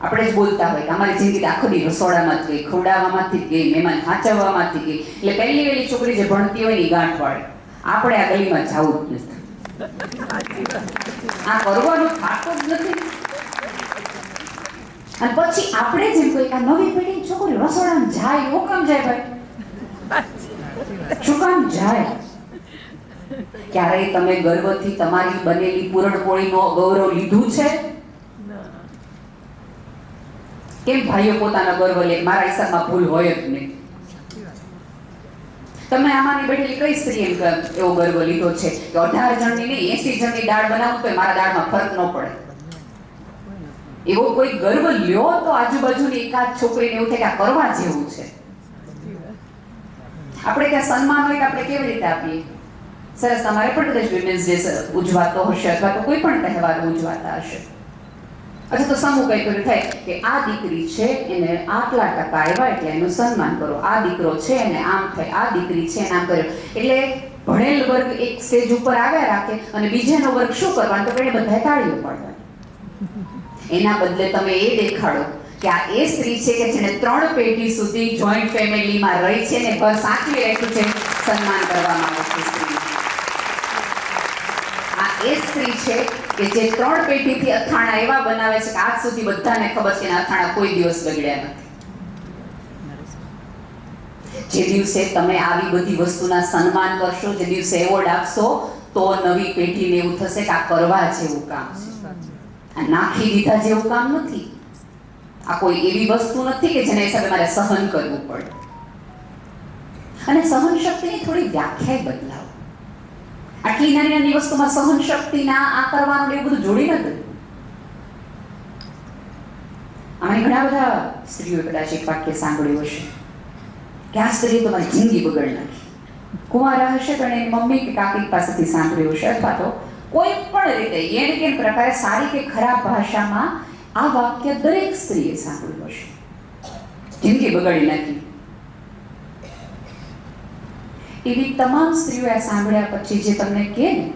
આપણે જ બોલતા હોય કે અમારી જિંદગી આખો દી રસોડામાં જ ગઈ, ખવડાવવામાંથી જ ગઈ, મહેમાન હાચવવામાંથી ગઈ. એટલે પહેલી વહેલી છોકરી જે ભણતી હોય ને ગાંઠ વાળે. આપણે આ ગલીમાં જવું જ નથી, આ કરવાનું થાતું જ નથી. અને પછી આપણે જેમ કોઈ આ નવી પેઢીની છોકરી રસોડામાં જાય, એવું કામ જાય ભાઈ? શું કામ જાય? ક્યારેય તમે ગર્વથી તમારી બનેલી પૂરણપોળીનો ગૌરવ લીધું છે? કેમ ભાઈઓ પોતાનો ગર્વ લે? મારા હિસાબમાં ભૂલ હોય જ નહીં. તમે આમાંની બેઠેલી કઈ સ્ત્રીએ એવો ગર્વ લીધો છે કે 18 જણની નહીં 80 જણની દાળ બનાવું તો મારા દાળમાં ફરક ન પડે? એવો કોઈ ગર્વ લ્યો તો આજુબાજુની એકાદ છોકરીને એવું થાય કે આ કરવા જેવું છે. આપણે ત્યાં સન્માન હોય કે આપણે કેવી રીતે આપીએ? સરસ, તમારે પણ કદાચ વિમેન્સ ડે ઉજવાતો હશે અથવા તો કોઈ પણ તહેવાર ઉજવાતા હશે. અથવા તો સમૂહ કંઈ કર્યું થાય કે આ દીકરી છે એને આટલા ટકા આવ્યા એટલે એનું સન્માન કરો, આ દીકરો છે એને આમ થાય, આ દીકરી છે એને આમ કર્યો. એટલે ભણેલ વર્ગ એક સ્ટેજ ઉપર આવ્યા રાખે અને બીજાનો વર્ગ શું કરવાનું તો એને બધાએ તાળીઓ પાડવાની. એના બદલે તમે એ દેખાડો કે આ એ સ્ત્રી છે કે જેને 3 પેઢી સુધી જોઈન્ટ ફેમિલીમાં રહી છે ને ઘર સાચવી રાખ્યું છે, સન્માન કરવામાં આવે છે સ્ત્રી. આ એ સ્ત્રી છે કે જે 3 પેઢીથી અથાણા એવા બનાવે છે કે આજ સુધી બધાને ખબર છે કે અથાણા કોઈ દિવસ બગડ્યા નથી. જે દિવસે તમે આવી બધી વસ્તુના સન્માન કરશો, જે દિવસે એવોર્ડ આપશો, તો નવી પેઢીને એવું થશે કે આ કરવા જેવું કામ છે, આ નાખી દીધા જેવું કામ નથી, આ કોઈ એવી વસ્તુ નથી કે જેના હિસાબે મારે સહન કરવું પડે. અને સહન શક્તિની થોડી વ્યાખ્યા બદલાવો. આટલી નાની નાની વસ્તુમાં સહન શક્તિના આ કરવાનું એવું બધું જોડી નથી. અમે ઘણા બધા સ્ત્રીઓ કદાચ એક વાક્ય સાંભળ્યું હશે કે આ સ્ત્રીએ તમારી જિંદગી બગાડી નાખી. કુંવારા હશે તો એની મમ્મી કે કાકી પાસેથી સાંભળ્યું હશે, અથવા તો કોઈ પણ રીતે એને કે પ્રકારે સારી કે ખરાબ ભાષામાં આ વાક્ય દરેક સ્ત્રીએ સાંભળ્યું હશે, જિંદગી બગાડી નાખી. એવી તમામ સ્ત્રીઓ આ સાંભળ્યા પછી જે તમને કહે ને,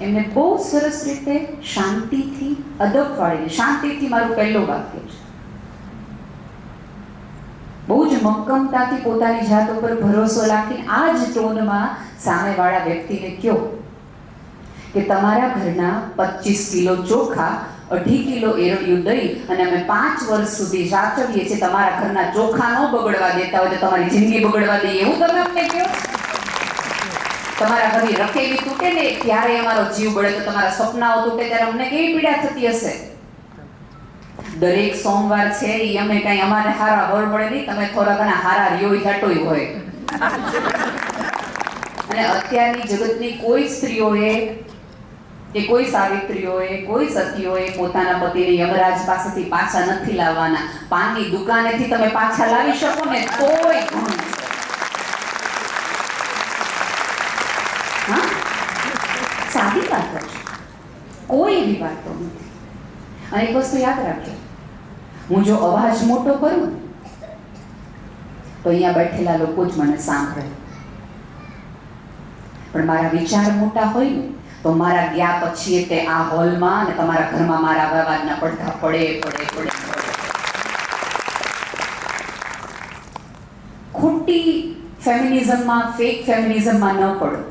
એમને બહુ સરસ રીતે શાંતિથી, અદબ વાળીને, શાંતિથી મારું પહેલું વાક્ય છે, બહુ જ મક્કમતાથી પોતાની જાત ઉપર ભરોસો રાખીને આ જ ટોનમાં સામેવાળા વ્યક્તિને કહો કે તમારા ઘરના 25 કિલો ચોખા, 2.5 કિલો એરડિયું દહીં અને અમે 5 વર્ષ સુધી સાચવીએ છીએ, તમારા ઘરના ચોખા ન બગડવા દેતા હોય તો તમારી જિંદગી બગડવા દઈએ એવું તમે અમને કહો. તમારા ઘરની રખેલી તૂટે ને ત્યારે અમારો જીવ બળે, તો તમારા સપનાઓ તૂટે ત્યારે અમને કેવી પીડા થતી હશે. દરેક સોમવાર છે એ અમે કઈ અમારે હારા વળ મળે નહીં, તમે થોડા ઘણા હારા રહ્યો હટોય હોય. અને અત્યારની જગતની કોઈ સ્ત્રીઓએ કે કોઈ સાવિત્રીઓએ, કોઈ સતીઓએ પોતાના પતિને યમરાજ પાસેથી પાછા નથી લાવવાના. પાનની દુકાનેથી તમે પાછા લાવી શકો ને તોય ઘણું છે. હા, સાદી વાતો છે, કોઈ એવી વાતો નથી. અને એક વસ્તુ યાદ રાખજો, હું જો અવાજ મોટો કરું તો અહીંયા બેઠેલા લોકો જ મને સાંભળે, પણ મારા વિચાર મોટા હોય ને તો મારા ગયા પછી તે આ હોલમાં અને તમારા ઘરમાં મારા અવાજના પડઘા પડે. ખોટી ફેમિનિઝમમાં, ફેક ફેમિનિઝમમાં ન પડો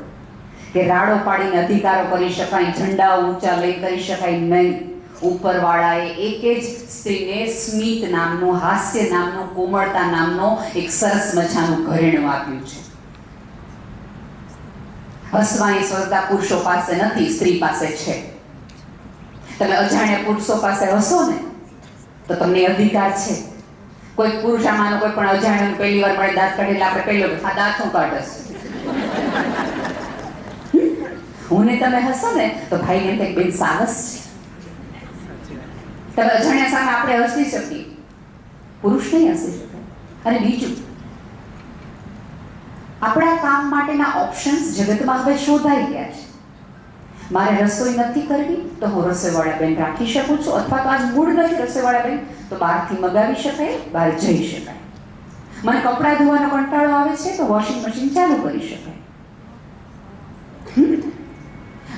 કે રાડો પાડીને અધિકારો કરી શકાય, ઝંડા ઊંચા લઈ કરી શકાય નહીં. ઉપરવાળાએ એક જ સ્ત્રીને સ્મિત નામનું, હાસ્ય નામનું, કોમળતા નામનો એક સરસ મજાનું ઘરેણું આપ્યું છે. હસવાની સ્વર્ગતા પુરુષો પાસે નથી, સ્ત્રી પાસે છે. તમે અજાણ્યા પુરુષો પાસે હસો ને તો તમને અધિકાર છે. કોઈ પુરુષ આમાંનો કોઈ પણ અજાણ્યાનો પહેલી વાર મળે, દાંત કાઢે એટલે આપણે પહેલો આ દાંત શું કાઢશે. હું ને તમે હસો ને તો ભાઈને કંઈક બેન સાહસ છે. તમે અજાણ્યા સામે આપણે હસી શકીએ, પુરુષ નહીં હસી શકે. અને બીજું, આપણા કામ માટેના ઓપ્શન્સ જગતમાં હવે શોધાઈ ગયા છે. મારે રસોઈ નથી કરવી તો હું રસોઈવાળા બેન રાખી શકું છું, અથવા તો આજ મૂડ નથી રસોઈવાળા બેન તો બહારથી મગાવી શકાય, બહાર જઈ શકાય. મને કપડાં ધોવાનો કંટાળો આવે છે તો વોશિંગ મશીન ચાલુ કરી શકાય.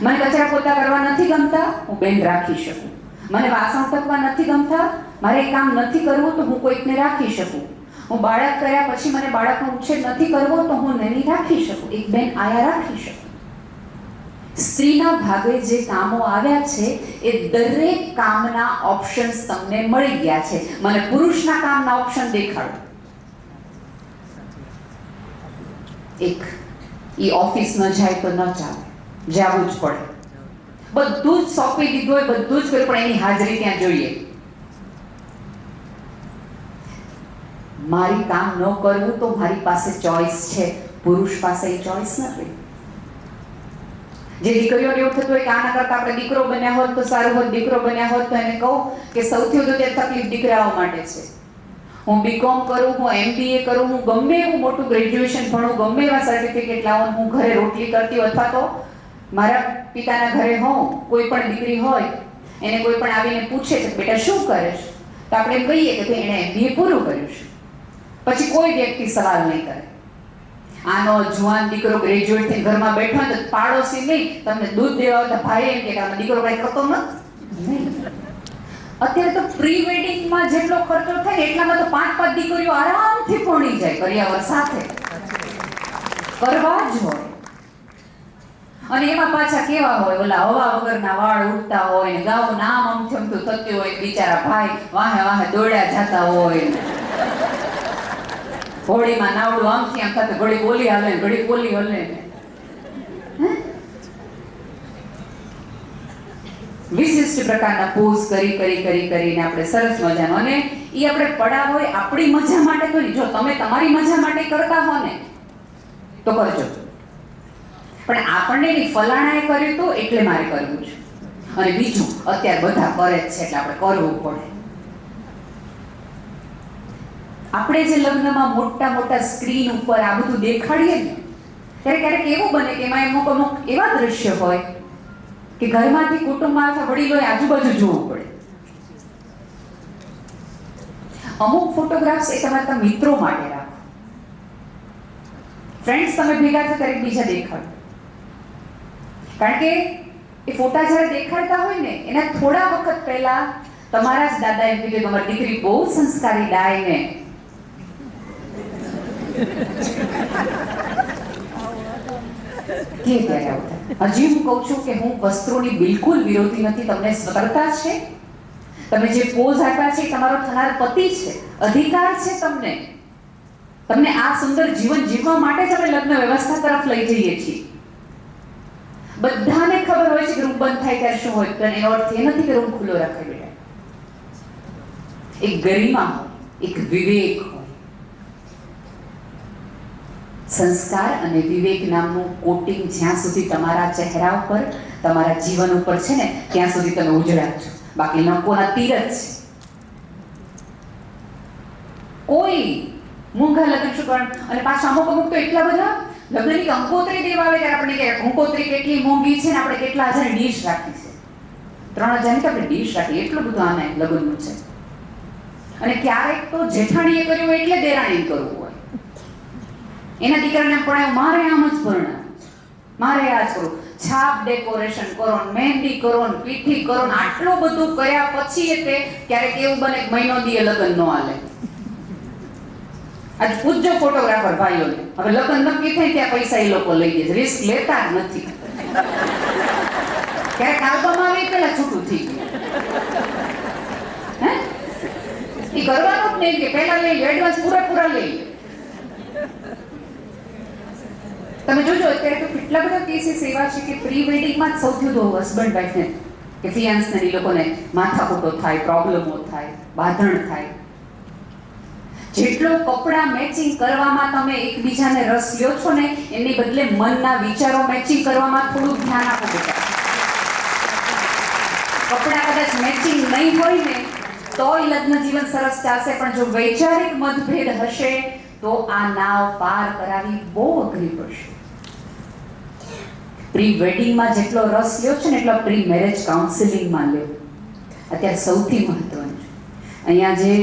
મને કચરા પોતા કરવા નથી ગમતા, હું બેન રાખી શકું. મને વાસણ ટકવા નથી ગમતા, મારે કામ નથી કરવું તો હું કોઈકને રાખી શકું. હું બાળક કર્યા પછી મને બાળકનો ઉછેર નથી કરવો તો હું નેની રાખી શકું, એક બેન આયા રાખી શકું. સ્ત્રીના ભાગે જે કામો આવ્યા છે એ દરેક કામના ઓપ્શન્સ તમને મળી ગયા છે. મને પુરુષના કામના ઓપ્શન દેખાડો. એક, ઈ ઓફિસ ન જાય તો ન ચાલે, જવું જ પડે. બધું જ સોંપી દીધું હોય, બધું જ કર્યું, પણ એની હાજરી ત્યાં જોઈએ. મારી કામ ન કરવું તો મારી પાસે ચોઈસ છે, પુરુષ પાસે એ ચોઈસ નથી. જે દીકરીઓને એવું થતું હોય કે આના કરતા આપણે દીકરો બન્યા હોત તો સારું હોત, દીકરો બન્યા હોત, તો એને કહું કે સૌથી વધુ તે તકલીફ દીકરાઓ માટે છે. હું બીકોમ કરું, હું MBA કરું, હું ગમે એવું મોટું ગ્રેજ્યુએશન ભણું, ગમે એવા સર્ટિફિકેટ લાવું, હું ઘરે રોટલી કરતી હોય, અથવા તો મારા પિતાના ઘરે હોઉં, કોઈ પણ દીકરી હોય, એને કોઈ પણ આવીને પૂછે કે બેટા શું કરે છે, તો આપણે એમ કહીએ કે એણે MBA પૂરું કર્યું છે. પછી કોઈ વ્યક્તિ સવાલ નહીં કરે. આનો જુવાન દીકરો ગ્રેજ્યુએટ થઈને ઘરમાં બેઠો હોય તો પાડોશી નહીં, તમને દૂધ દેવા હોય તો ભાઈ એમ કે આનો દીકરો કઈ કરતો નથી. અત્યારે તો પ્રી વેડિંગમાં જેટલો ખર્ચો થાય એટલામાં તો 5-5 દીકરીઓ આરામથી પરણી જાય કરિયાવર સાથે. કરવા જ હોય. અને એમાં પાછા કેવા હોય, ઓલા હવા વગરના વાળ ઉડતા હોય ને ગાવું નામ અમથમતું થતું હોય, બિચારા ભાઈ વાહે વાહે દોડ્યા જતા હોય, હોળીમાં નાવડું આમથી આમ થતું, ઘડી બોલી હાલે ને ઘડી બોલી હલે ને. વિશિષ્ટ પ્રકારના પોઝ કરીને આપણે સરસ મજાનો, અને એ આપણે પડા હોય આપણી મજા માટે કરી. જો તમે તમારી મજા માટે કરતા હો ને તો કરજો, પણ આપણને નહીં, ફલાણાએ કર્યું તો એટલે મારે કરવું છે. અને બીજું, અત્યારે બધા કરે જ છે એટલે આપણે કરવું પડે. આપણે જે લગ્નમાં મોટા સ્ક્રીન ઉપર આ બધું દેખાડીએ ને, ત્યારે ક્યારેક એવું બને કે એમાં અમુક એવા દ્રશ્ય હોય કે ઘરમાંથી કુટુંબમાં અથવા વડીલોએ આજુબાજુ જોવું પડે. અમુક ફોટોગ્રાફ્સ એ તમારા મિત્રો માટે રાખો. ફ્રેન્ડ્સ તમે ભેગા થતા એકબીજા દેખાડો, કારણ કે એ ફોટા જ્યારે દેખાડતા હોય ને એના થોડા વખત પહેલા તમારા જ દાદા એમ કીધું, તમારી દીકરી બહુ સંસ્કારી ડાય ને. હજી હું કહું છું કે હું વસ્ત્રોની બિલકુલ વિરોધી નથી. તમને સ્વતંત્રતા છે, તમે જે પોઝ આપ્યા છે એ તમારો થનાર પતિ છે, અધિકાર છે તમને આ સુંદર જીવન જીવવા માટે જ અમે લગ્ન વ્યવસ્થા તરફ લઈ જઈએ છીએ. બધાને ખબર હોય છે કે રૂમ બંધ થાય ત્યારે શું હોય, પણ એનો અર્થ એ નથી કે રૂમ ખુલ્લો રાખે. બેટા, એક ગરિમા હોય, એક વિવેક હોય. સંસ્કાર અને વિવેક નામનું કોટિંગ જ્યાં સુધી તમારા ચહેરા ઉપર, તમારા જીવન ઉપર છે ને, ત્યાં સુધી તમે ઉજળાવજો. બાકી નકોના તીર જ છે. કોઈ મૂંઘા લગ્ન શું કારણ, અને પાછા અમુક તો એટલા બધા લગ્નની કંકોત્રી દેવા આવે ત્યારે આપણે કહીએ કંકોત્રી કેટલી મોંઘી છે ને આપણે કેટલા હજારની ડીશ રાખી છે. 3000ની તો આપણે ડીશ રાખી, એટલું બધું આને લગ્નનું છે. અને ક્યારેક તો જેઠાણીએ કર્યું હોય એટલે દેરાણીએ કરવું હોય. એના દીકરાને પણ મારે આમ જ ભરણા, મારે આ જ કરવું, છાપ ડેકોરેશન કરો, મહેંદી કરો, પીઠી કરો, આટલું બધું કર્યા પછી તે ક્યારેક એવું બને કે મહિનો દીએ લગ્ન ન હાલે. આજ પૂછજો ફોટોગ્રાફર ભાઈઓને, હવે લગ્ન નક્કી થાય ત્યાં પૈસા એ લોકો લઈ દે, રિસ્ક લેતા જ નથી. ક્યારેક આલ્બમ આવે પેલા છૂટું થઈ ગયું. એ કરવાનું જ નહીં કે પહેલા લઈ લો, એડવાન્સ પૂરા લઈ લો. તમે જોજો અત્યારે તો કેટલા બધા કેસીસ એવા છે કે પ્રી વેડિંગમાં જ સૌથી વધુ હસબન્ડ વાઈફને કે ફિયાન્સને એ લોકોને માથાકૂટો થાય, પ્રોબ્લેમો થાય, બાંધણ થાય. જેટલો કપડાં મેચિંગ કરવામાં તમે એકબીજાને રસ લ્યો છો ને, એની બદલે મનના વિચારો મેચિંગ કરવામાં થોડું ધ્યાન આપો બેટા. કપડાં કદાચ મેચિંગ નહીં હોય ને તોય લગ્ન જીવન સરસ ચાલશે, પણ જો વૈચારિક મતભેદ હશે તો આ નાવ પાર કરાવી બહુ અઘરી પડશે. પ્રી વેડિંગમાં જેટલો રસ લ્યો છો ને એટલો પ્રી મેરેજ કાઉન્સિલિંગમાં લ્યો. અત્યારે સૌથી મહત્વનું છે. અહીંયા જે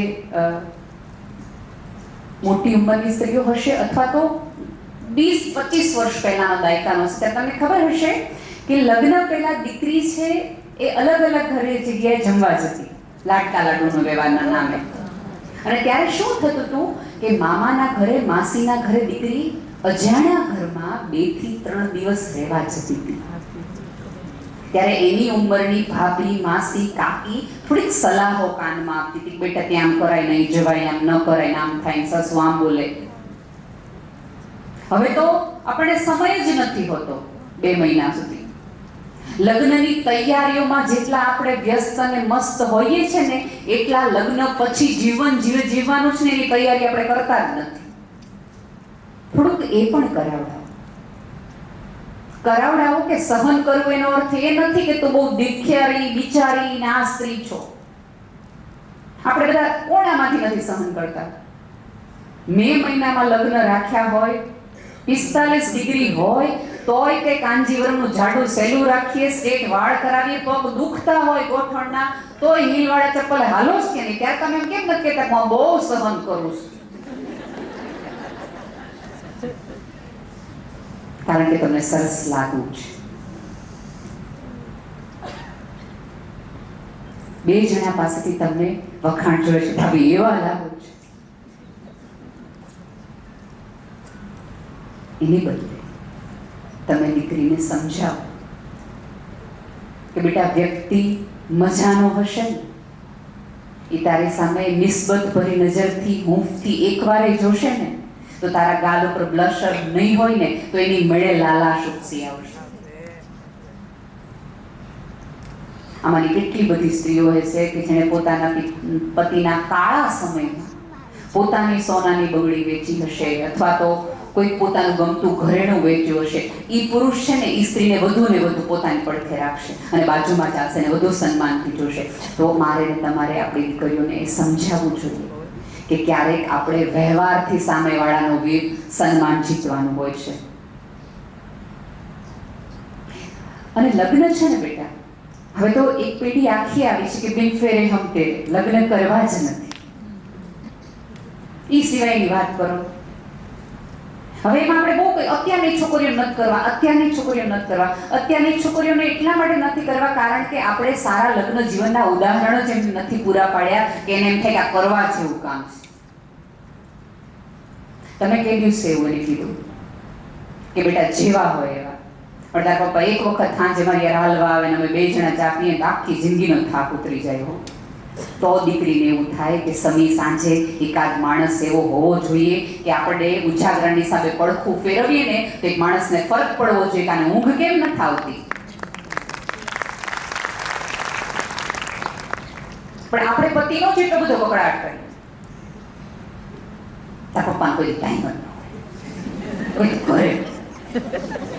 મોટી ઉંમરની સ્ત્રીઓ હશે અથવા તો 20-25 વર્ષ પહેલાનો દાયકાનો હશે, ત્યારે તમને ખબર હશે કે લગ્ન પહેલા દીકરી છે એ અલગ ઘરે જગ્યાએ જમવા જતી, લાડકા લાડુનો વ્યવહારના નામે. અને ત્યારે શું થતું હતું કે મામાના ઘરે, માસીના ઘરે દીકરી અજાણ્યા ઘરમાં 2 થી 3 દિવસ રહેવા જતી હતી. ત્યારે એની ઉંમરની ભાભી, માસી, કાકી થોડીક સલાહો કાનમાં આપતી હતી, બેટા ત્યાં આમ કરાય નહીં જવાય, આમ ન કરાય, આમ થાય, સસુ આમ બોલે. હવે તો આપણે સમય જ નથી હોતો 2 મહિના સુધી. લગ્નની તૈયારીઓમાં જેટલા આપણે વ્યસ્ત અને મસ્ત હોઈએ છે ને, એટલા લગ્ન પછી જીવન જીવવાનું છે ને એની તૈયારી આપણે કરતા જ નથી. થોડુંક એ પણ કરાવડાવો કે સહન કરવું એનો અર્થ એ નથી કે તું બહુ દીખ્યારી બિચારી ને આ સ્ત્રી છો. આપણે બધા કોણામાંથી નથી સહન કરતા. મે મહિનામાં લગ્ન રાખ્યા હોય, 45 ડિગ્રી હોય તોય તે કાંજીવરમનું જાડું સહેલું રાખીએ, સ્ટ્રેટ વાળ કરાવીએ, પગ દુખતા હોય ગોઠણના તોય હીલવાળા ચપ્પલ હાલો જ કે નહીં. ત્યારે તમે એમ કેમ નથી કહેતા હું બહુ સહન કરું છું? કારણ કે તમને સરસ લાગવું છે. 2 જણા પાસેથી તમને વખાણ જોડે છે, ભાભી એવા લાગો છે. એની બદલે તમે દીકરીને સમજાવો કે બેટા વ્યક્તિ મજાનો હશે ને એ તારી સામે નિસ્બત ભરી નજરથી હૂંફથી એકવાર જોશે ને તો તારા ગાલ ઉપર બ્લશર નહીં હોય ને તો એની મેળે લાલાશ ઉપસી આવશે. આમાંની કેટલી બધી સ્ત્રીઓ હશે કે જેણે પોતાના પતિના કાળા સમયમાં પોતાની સોનાની બંગડી વેચી હશે અથવા તો કોઈ પોતાનું ગમતું ઘરેણું વેચ્યું હશે. એ પુરુષ છે ને એ સ્ત્રીને વધુ ને વધુ પોતાની પડખે રાખશે અને બાજુમાં ચાલશે ને વધુ સન્માનથી જોશે. તો મારે ને તમારે આપણી દીકરીઓને એ સમજાવવું જોઈએ કે ક્યારેક આપણે વ્યવહારથી સામેવાળાનો સન્માન જીતવાનું હોય છે. અને લગ્ન છે ને બેટા, હવે તો એક પેઢી આખી આવી છે કે બિન ફેરે હમ તેરે, લગ્ન કરવા જ નથી. એ સિવાયની વાત કરો. હવે એમાં આપણે બહુ કઈ અત્યારની છોકરીઓ નથી કરવા, અત્યારની છોકરીઓ નથી કરવા. અત્યારની છોકરીઓને એટલા માટે નથી કરવા કારણ કે આપણે સારા લગ્ન જીવનના ઉદાહરણો જ એમ નથી પૂરા પાડ્યા કે એને એમ થાય કે આ કરવા જેવું કામ છે. તમે કે દિવસે એવું એને કીધું કે બેટા જેવા હોય એવા, પણ તારા પપ્પા એક વખત સાંજે મારી યાર હાલવા આવે ને અમે બે જણા ચા પીએ તો આખી જિંદગીનો થાક ઉતરી જાય હો. તો દીકરીને એવું થાય કે સમી સાંજે એકાદ માણસ એવો હોવો જોઈએ કે આપણે ઉજાગરાની સામે પડખું ફેરવીએ ને તો એક માણસને ફરક પડવો જોઈએ કે આને ઊંઘ કેમ નથી આવતી. પણ આપણે પતિનો જ એટલો બધો કકડાટ કરીએ. તારા પપ્પાને કોઈ ટાઈમ જ ન હોય, કોઈ ઘરે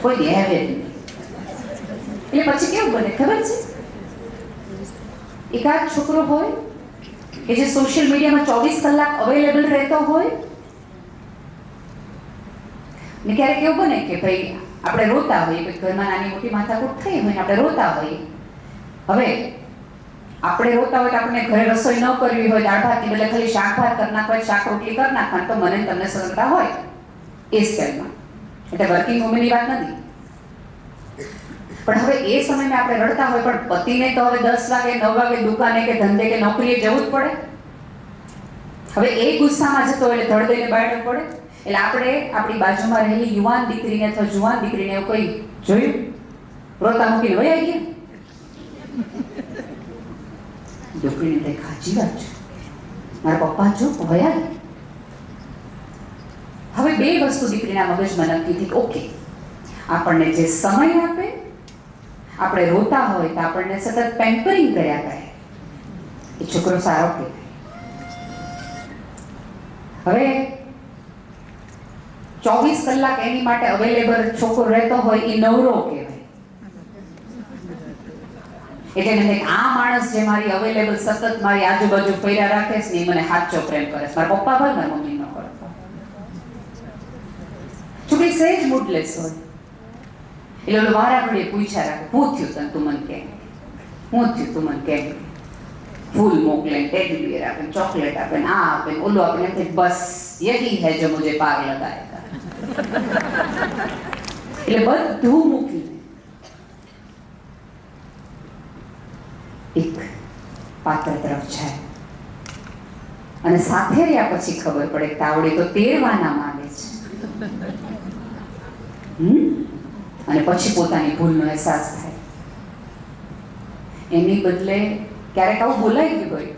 કોઈ હેવે નહીં. એટલે પછી કેવું બને ખબર છે, એકાદ છોકરો હોય કે જે સોશિયલ મીડિયામાં 24 કલાક અવેલેબલ રહેતો હોય ને ક્યારેક એવું બને કે ભાઈ આપણે રોતા હોઈએ, કોઈ ઘરમાં નાની મોટી માથાકૂટ થઈ હોય ને આપણે રોતા હોઈએ. હવે આપણે રોતા હોય તો આપણને ઘરે રસોઈ ન કરવી હોય, દાળ ભાતની બદલે ખાલી શાક ભાત કરી નાખવા, શાક રોટલી કરી નાખવા, તો મને તમને સ્વતંત્રતા હોય એ સ્ટાઇલમાં. એટલે વર્કિંગ વુમનની વાત નથી. પણ હવે એ સમયમાં આપણે રડતા હોય પણ પતિને તો હવે 10 વાગે 9 વાગે દુકાને કે ધંધે કે નોકરીએ જવું જ પડે. હવે એ ગુસ્સામાં જતો એટલે ધડ દઈને બાળક પડે. એટલે આપણે આપણી બાજુમાં રહેલી યુવાન દીકરીને અથવા જુવાન દીકરીને એવું કોઈ જોયું રોતા મૂકીને વયા ગયા. દીકરીને તે ખાચી વાત છે, મારા પપ્પા જો વયા ગયા. હવે બે વસ્તુ દીકરીના મગજમાં નક્કી થઈ. ઓકે, આપણને જે સમય આપે, આપણે રોતા હોય તો આપણને સતત પેમ્પરિંગ કર્યા કરે, એ છોકરો સારો કહેવાય. હવે 24 કલાક એની માટે અવેલેબલ છોકરો રહેતો હોય એ નવરો કહેવાય. એટલે મને આ માણસ જે મારી અવેલેબલ સતત મારી આજુબાજુ ફર્યા રાખે છે ને એ મને સાચો પ્રેમ કરે છે. મારા પપ્પા ભાઈ મારા મમ્મી ન કરતા. છોકરી સહેજ મૂડલેસ હોય એટલે ઓલો વારા ઘડીએ પૂછ્યા રાખે, હું થયું તને, તું મને કેમ, હું થયું તું મને કેમ. ફૂલ મોકલે, ટેડી બિયર આપે, ચોકલેટ આપે, આ આપે, ઓલું આપે, એમ થાય બસ યહી હે જો મુझे પાર લગાએગા. એટલે બધું મૂકી એક પાત્ર તરફ જાય અને સાથે રહ્યા પછી ખબર પડે કે તાવડી તો તેડવાના માંગે છે. અને પછી પોતાની ભૂલનો અહેસાસ થાય. એની બદલે ક્યારેક આવું બોલાઈ ગયું હોય,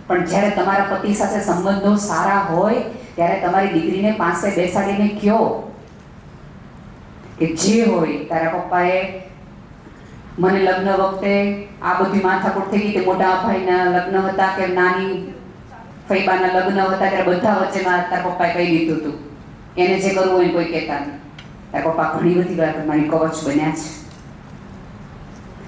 પણ જ્યારે તમારા પતિ સાથે સંબંધો સારા હોય ત્યારે તમારી દીકરીને પાસે બેસાડીને કહો કે જે હોય તારા પપ્પાએ મને લગ્ન વખતે આ બધી માથાકૂટ થઈ ગઈ કે મોટા ભાઈના લગ્ન હતા કે નાની ફૈબાના લગ્ન હતા ત્યારે બધા વચ્ચે તારા પપ્પાએ કહી દીધું હતું એને જે કરવું હોય કોઈ કહેતા નહીં. તારા પપ્પા ઘણી બધી વાર મારી કવચ બન્યા છે.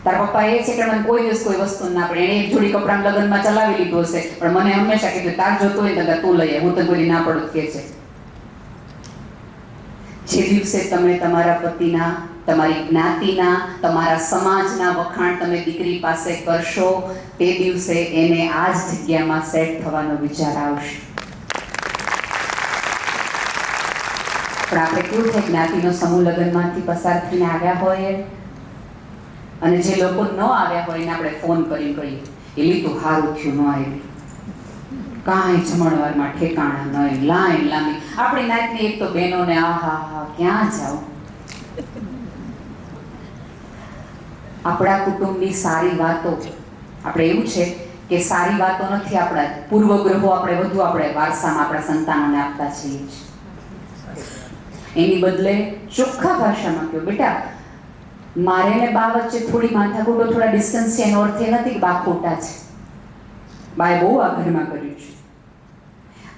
તારા પપ્પા એ છે કે મને કોઈ દિવસ કોઈ વસ્તુ ના પડે. એને એક જોડી કપડાં લગ્નમાં ચલાવી લીધું હશે પણ મને હંમેશા કીધું તાર જોતું હોય તો તું લઈ આવ, હું તો કોઈ ના પડું કે છે. જે દિવસે તમે તમારા પતિના, તમારી જ્ઞાતિના, તમારા સમાજના વખાણ તમે દીકરી પાસે કરશો તે દિવસે એને આ જ જગ્યામાં સેટ થવાનો વિચાર આવશે. પણ આપણે કેવું છે, જ્ઞાતિનો સમૂહ લગ્નમાંથી પસાર થઈને આવ્યા હોય અને જે લોકો ન આવ્યા હોય એને આપણે ફોન કરી કહીએ એલી તો સારું થયું ન આવી, કાંઈ જમણવારમાં ઠેકાણા નહીં, લાઈન લાંબી. આપણી નાતની એક તો બહેનોને આ હા હા ક્યાં જાઓ. આપણા કુટુંબની સારી વાતો, આપણે એવું છે કે સારી વાતો નથી આપણા પૂર્વગ્રહો આપણે વધુ આપણે વારસામાં આપણા સંતાનોને આપતા છીએ જ. એની બદલે ચોખ્ખા ભાષામાં કહો, બેટા મારે ને બા વચ્ચે થોડી માથાકૂટો, થોડા ડિસ્ટન્સ છે, એનો અર્થ એ નથી કે બા ખોટા છે. બાએ બહુ આ ઘરમાં કર્યું છે.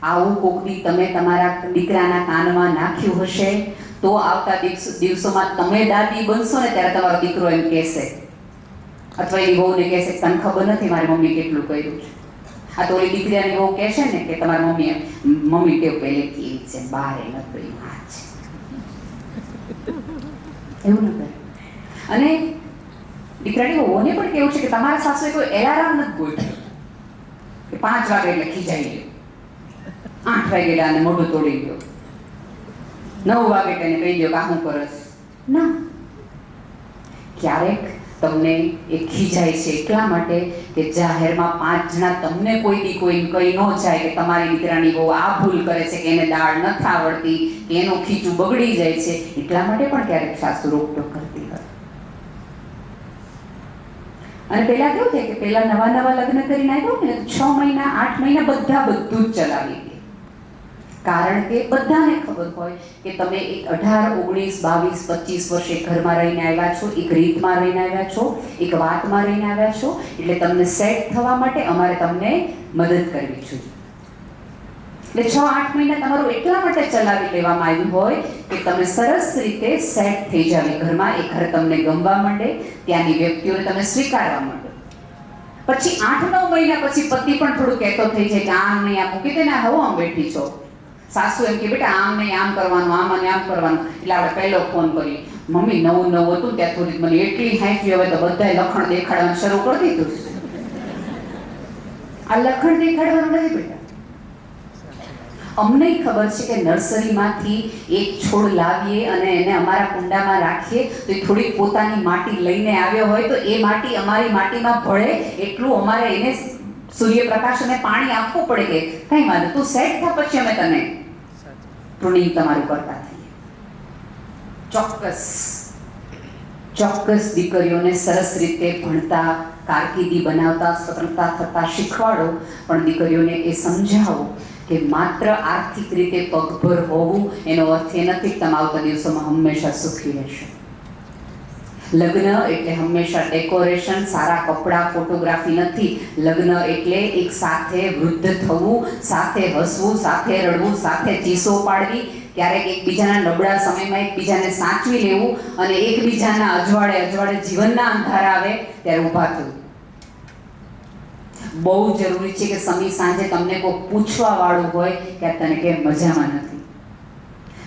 આવું કોકની તમે તમારા દીકરાના કાનમાં નાખ્યું હશે તો આવતા દિવસોમાં તમે દાદી બનશો ને ત્યારે તમારો દીકરો એમ કહેશે, અથવા એની વહુને કહેશે તને ખબર નથી મારી મમ્મી કેટલું કર્યું છે. આ તો ઓલી દીકરીની વહુ કહેશે ને કે તમારી મમ્મી ટેવ પહેલેથી એવી છે, બહાર નથી આ છે, એવું ન કરે. અને દીકરાની વહુને પણ કેવું છે કે તમારા સાસુએ કોઈ એલાર્મ નથી ગોઠવ્યું કે 5 વાગે એટલે ખીજાઈ ગયો, 8 વાગે અને મોઢું તોડી ગયો, 9 વાગે તેને કહી દો કે હું કરસ ના. ક્યારેક તમને એ ખીજાય છે એટલા માટે કે જાહેરમાં 5 જણા તમને કોઈ દી કોઈ કહી ન જાય કે તમારી દીકરાની બહુ આ ભૂલ કરે છે, કે એને દાળ નથી આવડતી, કે એનું ખીચું બગડી જાય છે, એટલા માટે પણ ક્યારેક સાસુ રોકટોક કરતી હોય. અને પહેલા કેવું થાય કે પહેલા નવા લગ્ન કરીને આવ્યો ને 6 મહિના 8 મહિના બધું જ ચલાવી દે. કારણ કે બધાને ખબર હોય કે તમે એક 18, 19, 22, 25 વર્ષ એક ઘરમાં રહીને આવ્યા છો, એક રીતમાં રહીને આવ્યા છો, એક વાતમાં રહીને આવ્યા છો, એટલે તમને સેટ થવા માટે અમારે તમને મદદ કરવી જોઈએ. એટલે 6-8 મહિના તમારું એટલા માટે ચલાવી લેવામાં આવ્યું હોય કે તમે સરસ રીતે સેટ થઈ જાવ ઘરમાં, એ ઘર તમને ગમવા માંડે, ત્યાંની વ્યક્તિઓને તમે સ્વીકારવા માંડો. પછી 8-9 મહિના પછી પતિ પણ થોડું કહેતો થઈ જાય કે આમ નહીં, આમ મૂકી દે ને, હવે આમ બેઠી છો. સાસુ એમ કે બેટા આમ નહીં, આમ કરવાનું, આમ અને આમ કરવાનું. એટલે આપણે પહેલો ફોન કરીએ, મમ્મી નવું હતું ત્યાં થોડીક મને એટલી હાંફી, હવે તો બધાય લખણ દેખાડવાનું શરૂ કરી દીધું. આ લખણ દેખાડવાનું નથી બેટા. અમને ખબર છે કે નર્સરીમાંથી એક છોડ લાવીએ અને એને અમારા કુંડામાં રાખીએ તો એ થોડીક પોતાની માટી લઈને આવ્યો હોય તો એ માટી અમારી માટીમાં ભળે એટલું અમારે એને સૂર્યપ્રકાશ અને પાણી આપવું પડે. કે કઈ વાંધો, તું સેટ થા પછી અમે તને પ્રુનિંગ તમારું કરતા થઈએ. ચોક્કસ દીકરીઓને સરસ રીતે ભણતા, કારકિર્દી બનાવતા, સ્વતંત્રતા થતા શીખવાડો, પણ દીકરીઓને એ સમજાવો કે માત્ર આર્થિક રીતે પગભર હોવું એનો અર્થ એ નથી કે તમે આવતા દિવસોમાં હંમેશા સુખી રહેશો. લગ્ન એટલે હંમેશા ડેકોરેશન, સારા કપડાં, ફોટોગ્રાફી નથી. લગ્ન એટલે એક સાથે વૃદ્ધ થવું, સાથે હસવું, સાથે રડવું, સાથે ચીસો પાડવી, ક્યારેક એકબીજાના નબળા સમયમાં એકબીજાને સાચવી લેવું, અને એકબીજાના અજવાળે જીવનના અંધારા આવે ત્યારે ઊભા થવું. બહુ જરૂરી છે કે સમી સાંજે તમને કોઈ પૂછવા વાળું હોય કે તને કેમ મજામાં નથી.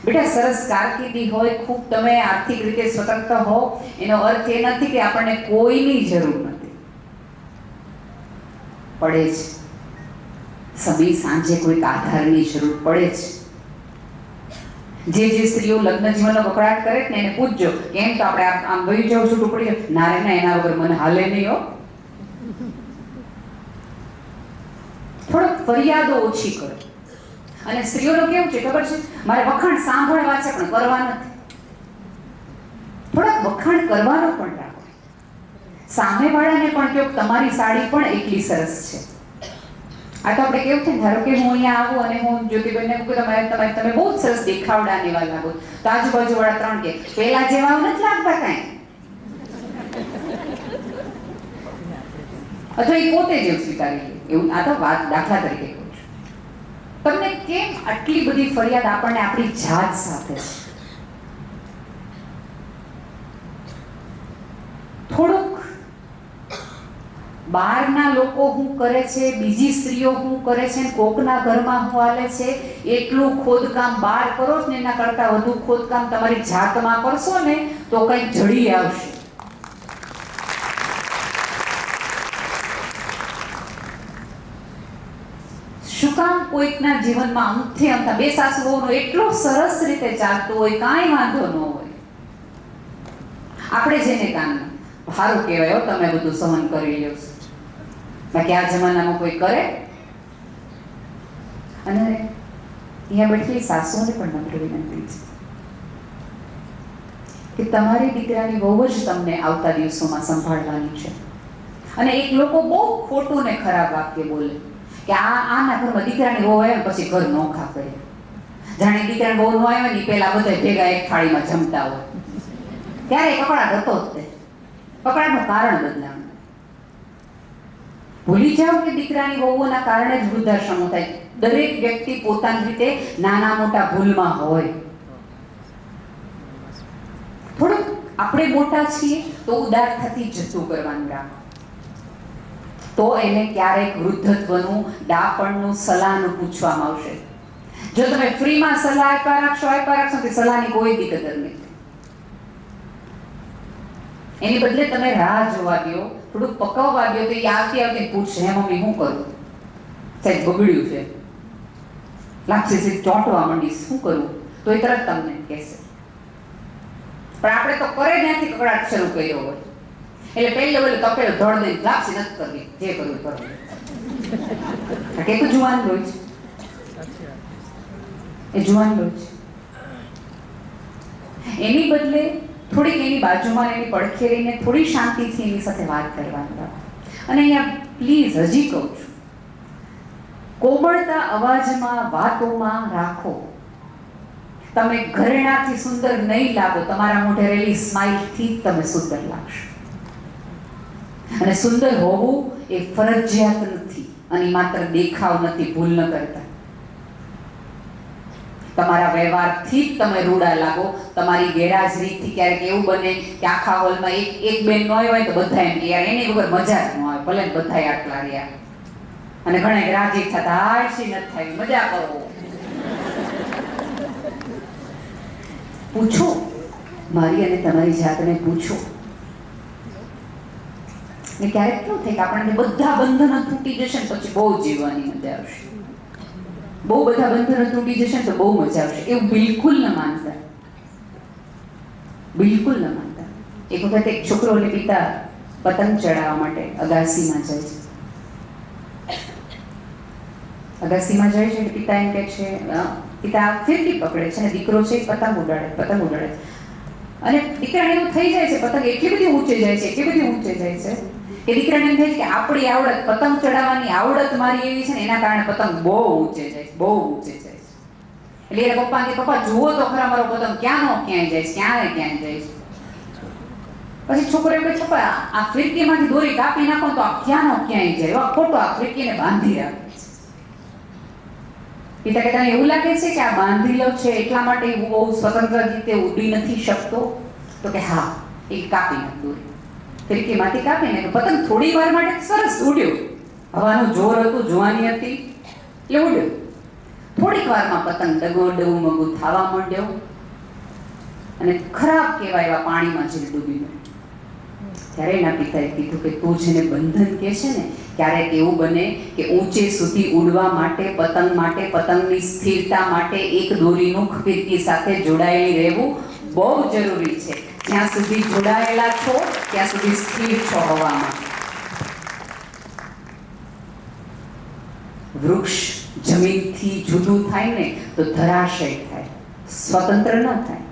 બેટા સરસ કારકિર્દી હોય, ખૂબ તમે આર્થિક રીતે સ્વતંત્ર હો, એનો અર્થ એ નથી કે આપણને કોઈની જરૂર નથી. પડે જ સમી સાંજે કોઈક આધારની જરૂર પડે જ. જે સ્ત્રીઓ લગ્ન જીવનનો કકડાટ કરે ને એને પૂછજો કેમ, તો આપણે આમ વહી જાવ છૂટું પડી જાય, ના રે ના, એના વગર મને હાલે નહીં હો. થોડોક ફરિયાદો ઓછી કરો. અને સ્ત્રીઓનું કેવું છે ખબર છે, મારે વખાણ સાંભળવા છે પણ કરવા નથી. થોડાક વખાણ કરવાનો પણ રાખો. સામેવાળાને પણ કહો તમારી સાડી પણ એટલી સરસ છે. આ તો આપણે કેવું છે, ધારો કે હું અહીંયા આવું અને હું જ્યોતિબેનને કહું તમે બહુ સરસ દેખાવડાને એવા લાગો, તો આજુબાજુવાળા 3 કે પેલા જેવા નથી લાગતા કાંઈ, અથવા એ પોતે જ એવું સ્વીકારી લે એવું. આ તો વાત દાખલા તરીકે કહું છું. તમને કેમ આટલી બધી ફરિયાદ આપણને આપણી જાત સાથે છે? થોડુંક બહારના લોકો શું કરે છે, બીજી સ્ત્રીઓ શું કરે છે, કોકના ઘરમાં શું હાલે છે, એટલું ખોદકામ બહાર કરો ને એના કરતાં વધુ ખોદકામ તમારી જાતમાં કરશો ને તો કંઈક જડી આવશે. શું કામ કોઈકના જીવનમાં અમથે બે સાસુઓનો એટલો સરસ રીતે ચાલતું હોય, કાંઈ વાંધો ન હોય, આપણે જેને કામ સારું કહેવાય તમે બધું સહન કરી લ્યો છો, બાકી આ જમાનામાં કોઈ કરે? અને અહીંયા બેઠેલી સાસુઓને પણ નમ્ર વિનંતી છે કે તમારી દીકરાની બહુ જ તમને આવતા દિવસોમાં સંભાળવાની છે. અને એક લોકો બહુ ખોટું ને ખરાબ વાક્ય બોલે કે આના ઘરમાં દીકરાની વહુ આવે પછી ઘર નોખા કરે. જાણે દીકરાની વહુ ન આવે ને પેલા બધા ભેગા એક થાળીમાં જમતા હોય. ત્યારે કકડાટ હતો જ તે. કકડાટનું કારણ બદલાવાનું. ભૂલી જાઓ કે દીકરાની વહુઓના કારણે જ વૃદ્ધાશ્રમો થાય. દરેક વ્યક્તિ પોતાની રીતે નાના મોટા ભૂલમાં હોય. થોડુંક આપણે મોટા છીએ તો ઉદાર થતી જતું કરવાનું રાખો. તો એને ક્યારેક વૃદ્ધત્વનું ડાપણનું સલાહનું પૂછવામાં આવશે. જો તમે ફ્રીમાં સલાહ આપ્યા રાખશો તો સલાહની કોઈ દિક્કત નથી. એની બદલે તમે રાહ જોવા દો, થોડુંક પકવવા દો, તો એ આવતી પૂછશે, હે મમ્મી શું કરું? સાહેબ બગડ્યું છે, લાગશે ચોંટવા માંડીશ, શું કરું? તો એ તરત તમને કહેશે. પણ આપણે તો કરે ત્યાંથી કકડાટ શરૂ કર્યો હોય એટલે પહેલો તપેલો ધોળ દઈ લાપસી નથી કરવી, જે કરવું કરવું. કે તો જુવાન લોહી છે, એ જુવાન લોહી છે. એની બદલે થોડીક એની બાજુમાં એની પડખે રહીને થોડી શાંતિથી એની સાથે વાત કરવાની રાખો. અને અહીંયા પ્લીઝ હજી કહું છું, કોમળતા અવાજમાં વાતોમાં રાખો. તમે ઘરેણાથી સુંદર નહીં લાગો, તમારા મોઢે રહેલી સ્માઇલથી જ તમે સુંદર લાગશો. અને સુંદર હોવું એ ફરજિયાત નથી અને માત્ર દેખાવ નથી. ભૂલ ન કરતા. તમારા વ્યવહારથી જ તમે રૂડા લાગો. તમારી ગેરહાજરીથી ક્યારેક એવું બને કે આખા હોલમાં એક બેન ન હોય તો બધા એમ કે યાર એની વગર મજા જ ન આવે, ભલે બધા આટલા રહ્યા. અને ઘણા રાજી થતા હાશી નથી થાય, મજા કરો. પૂછો, મારી અને તમારી જાતને પૂછો. ને ક્યારેક કેવું થાય કે આપણને બધા બંધનો તૂટી જશે ને પછી બહુ જીવવાની મજા આવશે. બહુ બધા બંધનો તૂટી જશે ને તો બહુ મજા આવશે. એવું બિલકુલ ન માનતા, બિલકુલ ન માનતા. એક વખત એક છોકરો અને પિતા પતંગ ચડાવવા માટે અગાસીમાં જાય છે. અગાસીમાં જાય છે એટલે પિતા એમ કહે છે, પિતા ફિરકી પકડે છે અને દીકરો છે પતંગ ઉડાડે. અને દીકરાને એવું થઈ જાય છે, પતંગ એટલી બધી ઊંચે જાય છે કે દીકરાને એમ થાય છે કે આપણી આવડત, પતંગ ચડાવવાની આવડત મારી એવી છે ને એના કારણે પતંગ બહુ ઊંચે જાય છે. એટલે એ પપ્પા કે પપ્પા જુઓ તો ખરા મારો પતંગ ક્યાંય જાય છે. પછી છોકરો એમ કહે, પપ્પા આ ફિરકીમાંથી દોરી કાપી નાખો તો આ ક્યાંય જાય, ખોટો આ ફિરકીને બાંધી રાખે છે. પિતા કે તને એવું લાગે છે કે આ બાંધીલો છે એટલા માટે હું બહુ સ્વતંત્ર રીતે ઉડી નથી શકતો? તો કે હા, એ કાપી નાખ દોરી. ફિરકીમાંથી કાપીને પતંગ થોડી વાર માટે સરસ ઉડ્યો. હવાનું જોર હતું, જુવાની હતી એટલે ઉડ્યો. થોડીક વારમાં પતંગ ડગમગું થવા માંડ્યો અને ખરાબ કહેવાય એવા પાણીમાં જઈને ડૂબી ગયો. ત્યારે એના પિતાએ કીધું કે તું જેને બંધન કહે છે ને, ક્યારેક એવું બને કે ઊંચે સુધી ઉડવા માટે, પતંગની સ્થિરતા માટે એક દોરીનું ફિરકી સાથે જોડાયેલી રહેવું બહુ જરૂરી છે. જ્યાં સુધી જોડાયેલા છો ત્યાં સુધી સ્થિર છો હવામાં. વૃક્ષ જમીનથી જુદું થાય ને તો ધરાશય થાય, સ્વતંત્ર ન થાય.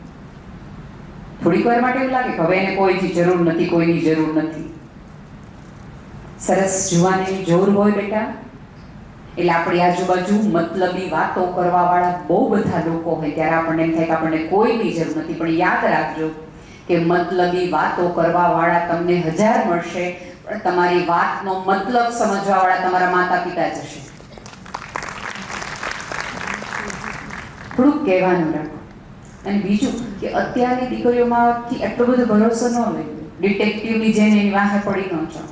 થોડીક વાર માટે એવું લાગે કે હવે એને કોઈની જરૂર નથી, કોઈની જરૂર નથી. સરસ જુવાનીની જોર હોય બેટા, એટલે આપણી આજુબાજુ મતલબી વાતો કરવા વાળા બહુ બધા લોકો હોય ત્યારે આપણને એમ થાય કે આપણને કોઈની જરૂર નથી. પણ યાદ રાખજો કે મતલબી વાતો કરવા વાળા તમને 1000 મળશે, પણ તમારી વાતનો મતલબ સમજવા વાળા તમારા માતા પિતા જ હશે. થોડુંક કહેવાનું રાખો. અને બીજું કે અત્યારની દીકરીઓમાંથી એટલો બધો ભરોસો ન લેવો. ડિટેક્ટિવની જેમ એની વાહે પડી ન જાઓ.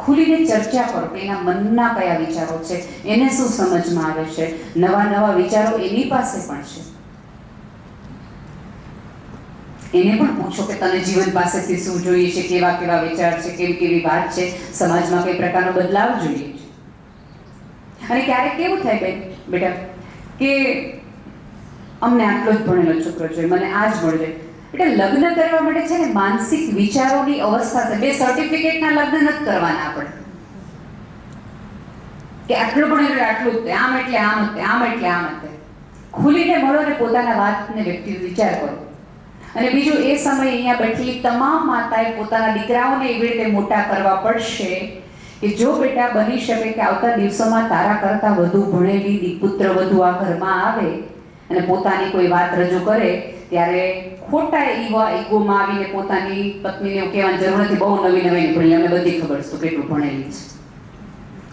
ખુલીને ચર્ચા કરો કે એના મનના કયા વિચારો છે, એને શું સમજમાં આવે છે. નવા વિચારો એની પાસે પણ છે. એને પણ પૂછો કે તને જીવન પાસેથી શું જોઈએ છે, કેવા વિચાર છે, કેવી વાત છે, સમાજમાં કઈ પ્રકારનો બદલાવ જોઈએ છે. અને ક્યારેક કેવું થાય બેટા કે અમને આટલો જ ભણેલો છોકરો જોઈએ, મને આ જ મળે. એટલે લગ્ન કરવા માટે છે ને માનસિક વિચારોની અવસ્થા છે. 2 સર્ટિફિકેટના લગ્ન નથી કરવાના આપણે કે આટલું ભણેલું આટલું જ, આમ એટલે આમ. ખુલીને મળો ને પોતાના વાતને વ્યક્તિ વિચાર કરો. અને બીજું, એ સમયે અહીંયા બેઠેલી તમામ માતાએ પોતાના દીકરાઓને એવી રીતે મોટા કરવા પડશે કે જો બેટા બની શકે કે આવતા દિવસોમાં તારા કરતાં વધુ ભણેલી પુત્ર વધુ આ ઘરમાં આવે અને પોતાની કોઈ વાત રજૂ કરે ત્યારે ખોટા ઈગોમાં આવીને પોતાની પત્નીને એવું કહેવાની જરૂર નથી, બહુ નવી ભણેલી, અમને બધી ખબર છે તું કેટલું ભણેલી છે.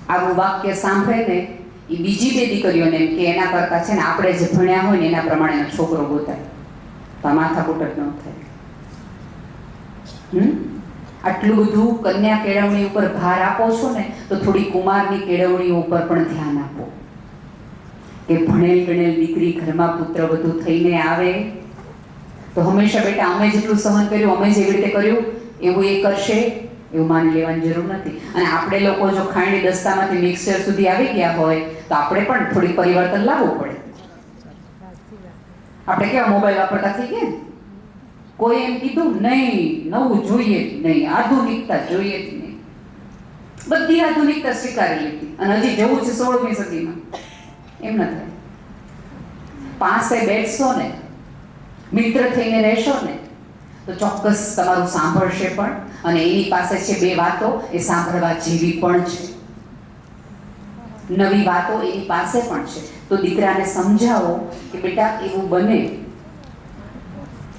આવું વાક્ય સાંભળે ને એ બીજી બે દીકરીઓને એમ કે એના કરતાં છે ને આપણે જે ભણ્યા હોય ને એના પ્રમાણેનો છોકરો ગોતાય, તો આ માથાકૂટ જ ન થાય. આટલું બધું કન્યા કેળવણી ઉપર ભાર આપો છો ને, તો થોડી કુમારની કેળવણી ઉપર પણ ધ્યાન આપો કે ભણેલ ગણેલ દીકરી ઘરમાં પુત્ર વધુ થઈને આવે તો હંમેશા બેટા અમે જેટલું સહન કર્યું, અમે જેવી રીતે કર્યું એવું એ કરશે એવું માની લેવાની જરૂર નથી. અને આપણે લોકો જો ખાંડી દસ્તામાંથી મિક્સચર સુધી આવી ગયા હોય તો આપણે પણ થોડી પરિવર્તન લાવવું પડે. આપણે કેવા મોબાઈલ વાપરતા થઈ ગયા, કોઈ એમ કીધું નહીં નવું જોઈએ જ નહીં, આધુનિકતા જોઈએ જ નહીં, બધી આધુનિકતા સ્વીકારી લીધી અને હજી જવું છે 16મી સદીમાં. એમ ન થાય. પાસે બેઠશો ને, મિત્ર થઈને રહેશો ને, તો ચોક્કસ તમારું સાંભળશે પણ, અને એની પાસે છે બે વાતો એ સાંભળવા જેવી પણ છે, નવી વાતો એની પાસે પણ છે. તો દીકરાને સમજાવો કે બેટા એવું બને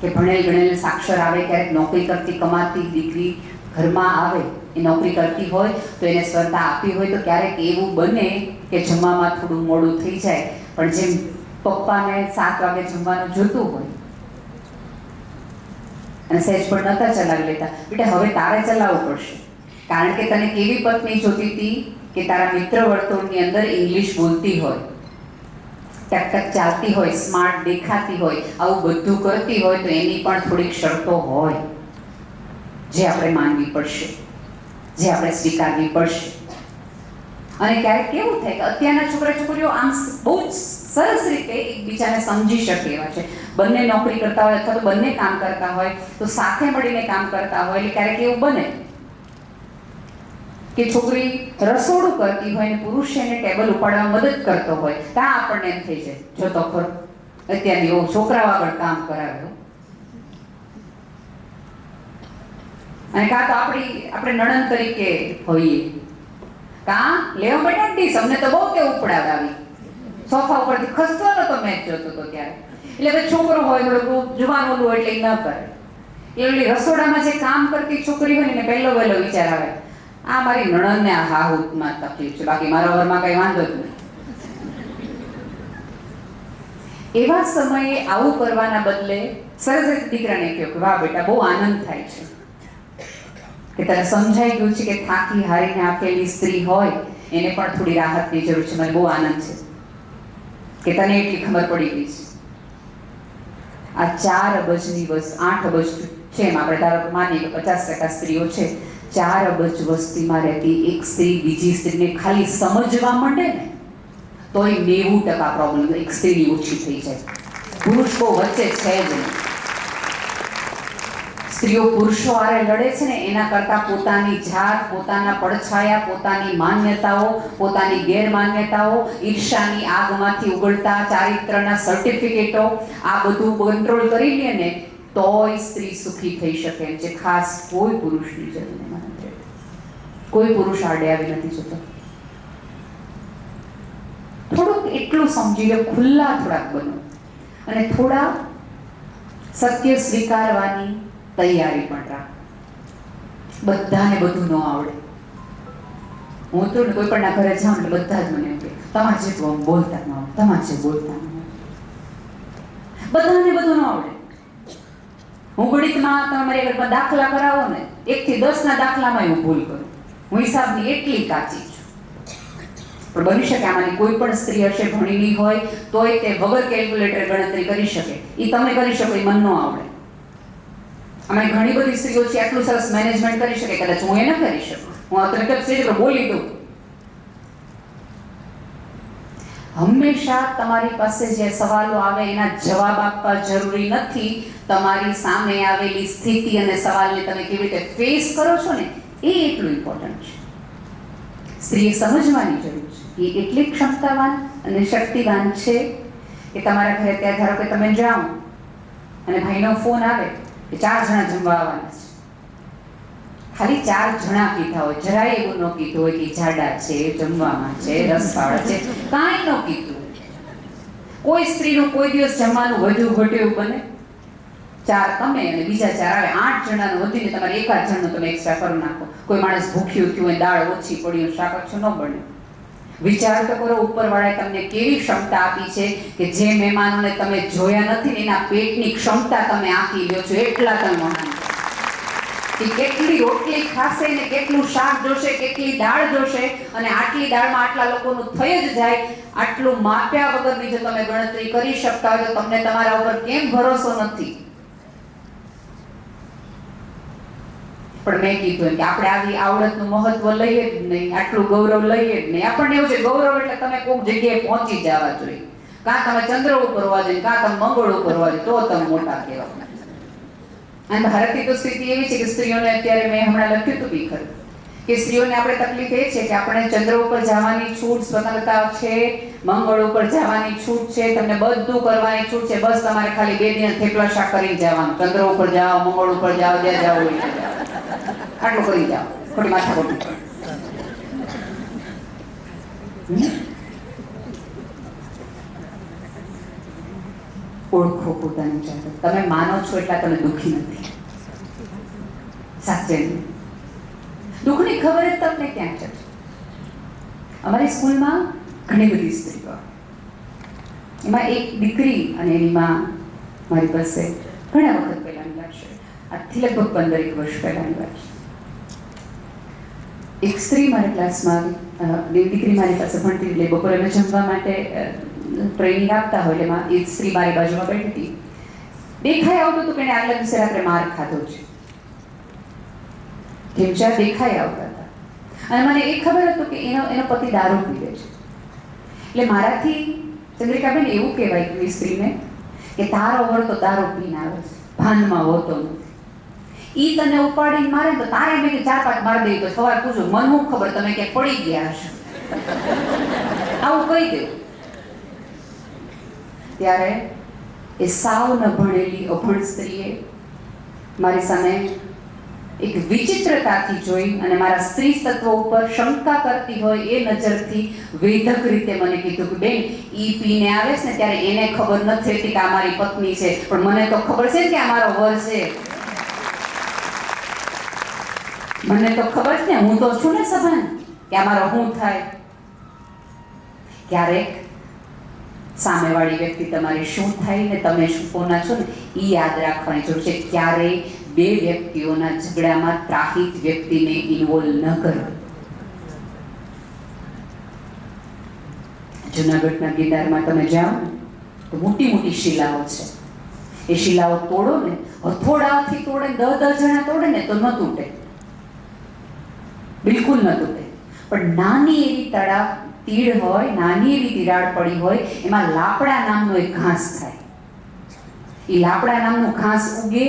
કે ભણેલ ગણેલ સાક્ષર આવે, ક્યારેક નોકરી કરતી કમાતી દીકરી ઘરમાં આવે, એ નોકરી કરતી હોય તો એને સ્પર્ધા આપી હોય તો ક્યારેક એવું બને કે જમવામાં થોડું મોડું થઈ જાય, પણ જેમ પપ્પાને 7 વાગે જમવાનું જોતું હોય અને સહેજ પણ નતા ચલાવી લેતા, બેટા હવે તારે ચલાવવું પડશે, કારણ કે તને કેવી પત્ની જોતી હતી કે તારા મિત્ર વર્તુળની અંદર ઇંગ્લિશ બોલતી હોય, ટકટક ચાલતી હોય, સ્માર્ટ દેખાતી હોય, આવું બધું કરતી હોય, તો એની પણ થોડીક શરતો હોય જે આપણે માનવી પડશે, જે આપણે સ્વીકારવી પડશે. અને ક્યારેક કેવું થાય કે અત્યારના છોકરા છોકરીઓ આમ બહુ જ સરસ રીતે એકબીજાને સમજી શકે એવા છે. બંને નોકરી કરતા હોય અથવા તો બંને કામ કરતા હોય તો સાથે મળીને કામ કરતા હોય, એટલે ક્યારેક એવું બને કે છોકરી રસોડું કરતી હોય ને પુરુષ એને ટેબલ ઉપાડવામાં મદદ કરતો હોય, ત્યાં આપણને એમ થઈ જાય જો તો ખર અત્યારની બહુ છોકરાઓ આગળ કામ કરાવ્યો. અને કાં તો આપણે નણંદ તરીકે હોઈએ, કાં લેવો બેટા ડીશ, અમને તો બહુ તે ઉપડાવી, સોફા ઉપરથી ખસતો નતો મેચ જોતો હતો ત્યારે, એટલે હવે છોકરો હોય થોડું જુવાન ઓલું એટલે ન કરે, એટલે રસોડામાં જે કામ કરતી છોકરી હોય ને પહેલો વિચાર આવે આ મારી નણંદને આ હાહુમાં તકલીફ છે, બાકી મારા ઘરમાં કઈ વાંધો જ નહીં. એવા સમયે આવું કરવાના બદલે સરસ રીતે દીકરાને કહ્યું કે વાહ બેટા બહુ આનંદ થાય છે કે તને સમજાઈ ગયું છે કે થાકી હારીને આપેલી સ્ત્રી હોય એને પણ થોડી રાહતની જરૂર છે, મને બહુ આનંદ છે કે તને એટલી ખબર પડી ગઈ છે. આ 4 અબજની 8 અબજ છે એમ આપણે ધારો માનીએ કે 50% સ્ત્રીઓ છે, 4 અબજ વસ્તીમાં રહેતી એક સ્ત્રી બીજી સ્ત્રીને ખાલી સમજવા માંડે ને તોય 90% પ્રોબ્લેમ એક સ્ત્રીની ઓછી થઈ જાય. પુરુષ બહુ વચ્ચે છે જ નહીં. સ્ત્રીઓ પુરુષો હારે લડે છે ને એના કરતાં પોતાની જાત, પોતાના પડછાયા, પોતાની માન્યતાઓ, પોતાની ગેરમાન્યતાઓ, ઈર્ષાની આગમાંથી ઉગળતા ચારિત્રના સર્ટિફિકેટો, આ બધું કંટ્રોલ કરી લે ને તોય સ્ત્રી સુખી થઈ શકે એમ છે. ખાસ કોઈ પુરુષની જરૂર નથી, કોઈ પુરુષ આડે આવી નથી જતો. થોડુંક એટલું સમજી લો, ખુલ્લા થોડાક બનો અને થોડા સત્ય સ્વીકારવાની તૈયારી પણ રાખ. બધાને બધું ન આવડે. હું તો કોઈ પણ ના ઘરે જાઉં એટલે બધા જ મને એમ કે તમારે જેટલું બોલતા ન આવડે, તમારે જે બોલતા ન આવડે, બધાને બધું ન આવડે. હું ગણિતમાં તમારી આગળ દાખલા કરાવો ને 1 થી 10 ના દાખલામાં હું ભૂલ કરું, હું હિસાબની એટલી કાચી છું. પણ બની શકે આમાંની કોઈ પણ સ્ત્રી હશે ભણેલી હોય તોય તે વગર કેલ્ક્યુલેટર ગણતરી કરી શકે. એ તમે કરી શકો, એ મન ન આવડે. અમે ઘણી બધી સ્ત્રીઓ છે આટલું સરસ મેનેજમેન્ટ કરી શકે, કદાચ હું એ ન કરી શકું. હું અત્યારે કદાચ સ્ટેજ પર બોલી દઉં. હંમેશા તમારી પાસે જે સવાલો આવે એના જવાબ આપવા જરૂરી નથી. તમારી સામે આવેલી સ્થિતિ અને સવાલને તમે કેવી રીતે ફેસ કરો છો ને એ એટલું ઇમ્પોર્ટન્ટ છે. સ્ત્રીએ સમજવાની જરૂર છે. એ એટલી ક્ષમતાવાન અને શક્તિવાન છે કે તમારા ઘરે ત્યાં ધારો કે તમે જાઓ અને ભાઈનો ફોન આવે કે 4 જણા જમવા આવવાના છે. ખાલી 4 જણા કીધા હોય, જરાય એવું ન કીધું હોય કે જાડા છે, જમવામાં છે, રસવાળા છે, કાંઈ ન કીધું. કોઈ સ્ત્રીનું કોઈ દિવસ જમવાનું વધુ ઘટ્યું બને? 4 તમે અને બીજા 4 આવે, 8 જણાનું વધીને તમારે 1 જણનું તમે એક્સ્ટ્રા કરી નાખો. કોઈ માણસ ભૂખ્યું થયું હોય, દાળ ઓછી પડી હોય, શાક ઓછું ન બને. વિચાર તો કરો, ઉપરવાળાએ તમને કેવી ક્ષમતા આપી છે કે જે મહેમાનોને તમે જોયા નથી ને એના પેટની ક્ષમતા તમે આપી લ્યો છો, એટલા તમે મહાન છો. કે કેટલી રોટલી ખાશે ને કેટલું શાક જોશે, કેટલી દાળ જોશે, અને આટલી દાળમાં આટલા લોકોનું થઈ જ જાય, આટલું માપ્યા વગરની જો તમે ગણતરી કરી શકતા હોય તો તમને તમારા ઉપર કેમ ભરોસો નથી? પણ મેં કીધું કે આપણે આવી આવડતનું મહત્વ લઈએ જ નહીં, આટલું ગૌરવ લઈએ જ નહીં. આપણને એવું છે ગૌરવ એટલે તમે કોઈક જગ્યાએ પહોંચી જવા જોઈએ, કાં તમે ચંદ્ર ઉપર હોવા જોઈએ, કાં તમે મંગળ ઉપર હોવા જોઈએ, તો તમે મોટા કહેવાય. અને ભારતની તો સ્થિતિ એવી છે કે સ્ત્રીઓને અત્યારે મેં હમણાં લખ્યું હતું બી ખરું કે સ્ત્રીઓને આપણે તકલીફ એ છે કે આપણે ચંદ્ર ઉપર જવાની છૂટ, સ્વતંત્રતા છે, મંગળ ઉપર જવાની છૂટ છે, તમને બધું કરવાની છૂટ છે, બસ તમારે ખાલી 2 દિન થેપલા શાક કરીને જવાનું. ચંદ્ર ઉપર જાઓ, મંગળ ઉપર જાઓ, જ્યાં જાઓ આટલું કરી જાઓ, ખોટી માથાકૂટ. ઓળખો પોતાની જાત. તમે માનો છો એટલા તમે દુઃખી નથી. સાચે દુઃખની ખબર જ તમને ક્યાં છે. અમારી સ્કૂલમાં ઘણી બધી સ્ત્રીઓ, એમાં એક દીકરી અને એની માં મારી પાસે ઘણા વખત પહેલાની વાત છે, આજથી લગભગ 15 વર્ષ પહેલાની વાત છે. એક સ્ત્રી મારા ક્લાસમાં આવી, દીકરી મારી પાસે ભણતી, એટલે બપોરે અમે જમવા માટે ટ્રેનિંગ આપતા હોય, એમાં એ સ્ત્રી મારી બાજુમાં બેઠી હતી. દેખાઈ આવતું હતું કે એને આગલા દિવસે રાત્રે માર ખાધો છે. ઢીમચા દેખાઈ આવતા હતા, અને મને એ ખબર હતું કે એનો પતિ દારૂ પીવે છે. એટલે મારાથી ચંદ્રિકાબેન એવું કહેવાય કે સ્ત્રીને કે તારો વર તો દારૂ પીને આવે છે, ભાનમાં હોતો નથી. ઈ તને ઉપાડીને મારે તો તારે મેં 4-5 માર દઈ તો સવાર પૂછું, મને શું ખબર તમે ક્યાંક પડી ગયા હશો, આવું કહી દેવું. ત્યારે એ સાવ ન ભણેલી અભણ સ્ત્રીએ મારી સામે એક વિચિત્રતાથી જોઈ અને મારા સ્ત્રી તત્વ ઉપર શંકા કરતી હોય એ નજરથી વેધક રીતે મને કીધું કે બેન, ઈ પીને આવે છે ને ત્યારે એને ખબર નથી રહેતી કે આ મારી પત્ની છે, પણ મને તો ખબર છે કે આ મારો વર છે. મને તો ખબર છે ને, હું તો છું ને સભાન, કે આ મારો શું થાય. ક્યારેક સામેવાળી વ્યક્તિ તમારી શું થાય ને તમે શું કોના છો ને એ યાદ રાખવાની જરૂર છે. ક્યારેય 2 વ્યક્તિઓના ઝઘડામાં ત્રાહિત વ્યક્તિને ઇન્વોલ્વ ન કરો. જૂનાગઢના ગીદારમાં તમે જાઓ તો મોટી મોટી શિલાઓ છે. એ શિલાઓ તોડો ને, હથોડાથી તોડે, 10 જણા તોડે ને તો ન તૂટે, બિલકુલ ન તૂટે. પણ નાની એવી તીડ હોય, નાની એવી તિરાડ પડી હોય, એમાં લાપડા નામનો એક ઘાસ થાય. એ લાપડા નામનું ઘાસ ઉગે,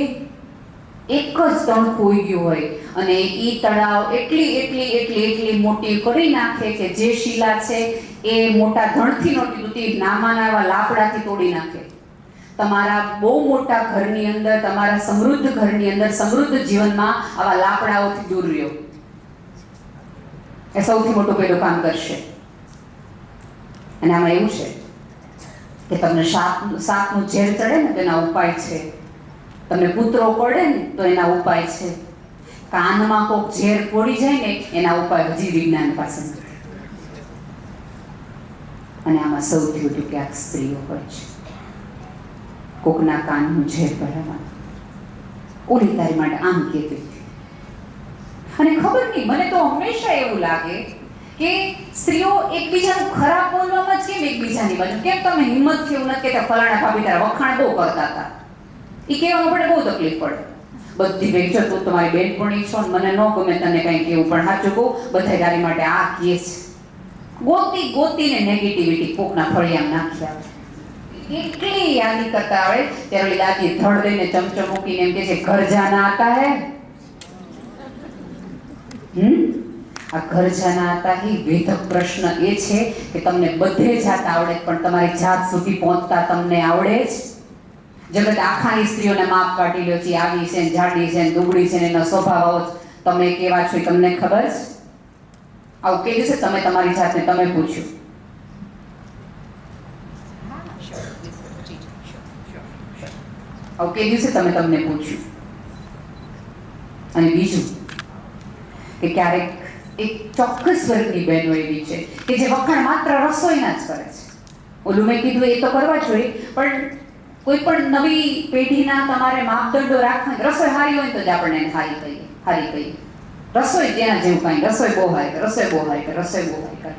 એક જ તણખું ઉગ્યું હોય, અને એ તળાવ એટલી મોટી કરી નાખે કે જે શિલા છે એ મોટા ધણથી નહોતી તૂટી, નામાના એવા લાકડાથી તોડી નાખે. તમારા બહુ મોટા ઘરની અંદર, તમારા સમૃદ્ધ ઘરની અંદર, સમૃદ્ધ જીવનમાં આવા લાકડાઓથી દૂર રહ્યો. એ સૌથી મોટું પેલું કામ કરશે. અને આમાં એવું છે કે તમને સાપનું ઝેર ચડે ને તો એના ઉપાય છે, તમને કૂતરો પડે ને તો એના ઉપાય છે, કાનમાં કોક ઝેર પડી જાય ને એના ઉપાય હજી વિજ્ઞાન પાસે નથી. અને આમાં સૌથી વધુ ક્યાંક સ્ત્રીઓ હોય છે. કોકના કાનનું ઝેર ભરવામાં, ઓલી તારી માટે આમ કહેતી હતી. અને ખબર નહીં, મને તો હંમેશા એવું લાગે કે સ્ત્રીઓ એકબીજાનું ખરાબ બોલવામાં જ કેમ એકબીજાની બાજુ, કેમ તમે હિંમતથી એવું નથી કહેતા ફલાણા ભાભી તારા વખાણ બહુ કરતા હતા. એ કહેવામાં પડે બહુ તકલીફ પડે. બધી વેચો તું તમારી બેનપણી છો ને મને ન ગમે તને કંઈ કેવું, પણ સાચું કહું બધા તારી માટે આ કહે છે. ગોતીને નેગેટિવિટી કોકના ફળિયામાં નાખી આવે. એટલી યાદી કરતા આવડે ત્યારે ઓલી દાદી ધડ દઈને ચમચો મૂકીને એમ કહે છે ઘર જાના આતા હે. આ ઘર જાના આતા હી વેધક પ્રશ્ન એ છે કે તમને બધે જાત આવડે પણ તમારી જાત સુધી પહોંચતા તમને આવડે જ. જગત આખાની સ્ત્રીઓને માપ કાઢી લ્યો છે, આવી છે, જાડી છે, દુબળી છે, એનો સ્વભાવ આવો જ. તમે કેવા છો એ તમને ખબર છે? આવું કે દિવસે તમે તમારી જાતને તમે પૂછ્યું? આવું કે દિવસે તમે તમને પૂછ્યું? અને બીજું કે ક્યારેક એક ચોક્કસ વર્ગની બહેનો એવી છે કે જે વખાણ માત્ર રસોઈના જ કરે છે. ઓલું મેં કીધું એ તો કરવા જોઈએ, પણ કોઈ પણ નવી પેઢીના તમારે માપદંડો રાખવા. રસોઈ હારી હોય તો જ આપણને એને હારી કહીએ. રસોઈ તેના જેવું કાંઈ, રસોઈ બહુ હારી કરે, રસોઈ બહુ હારી કરે, રસોઈ બહુ હારી કરે.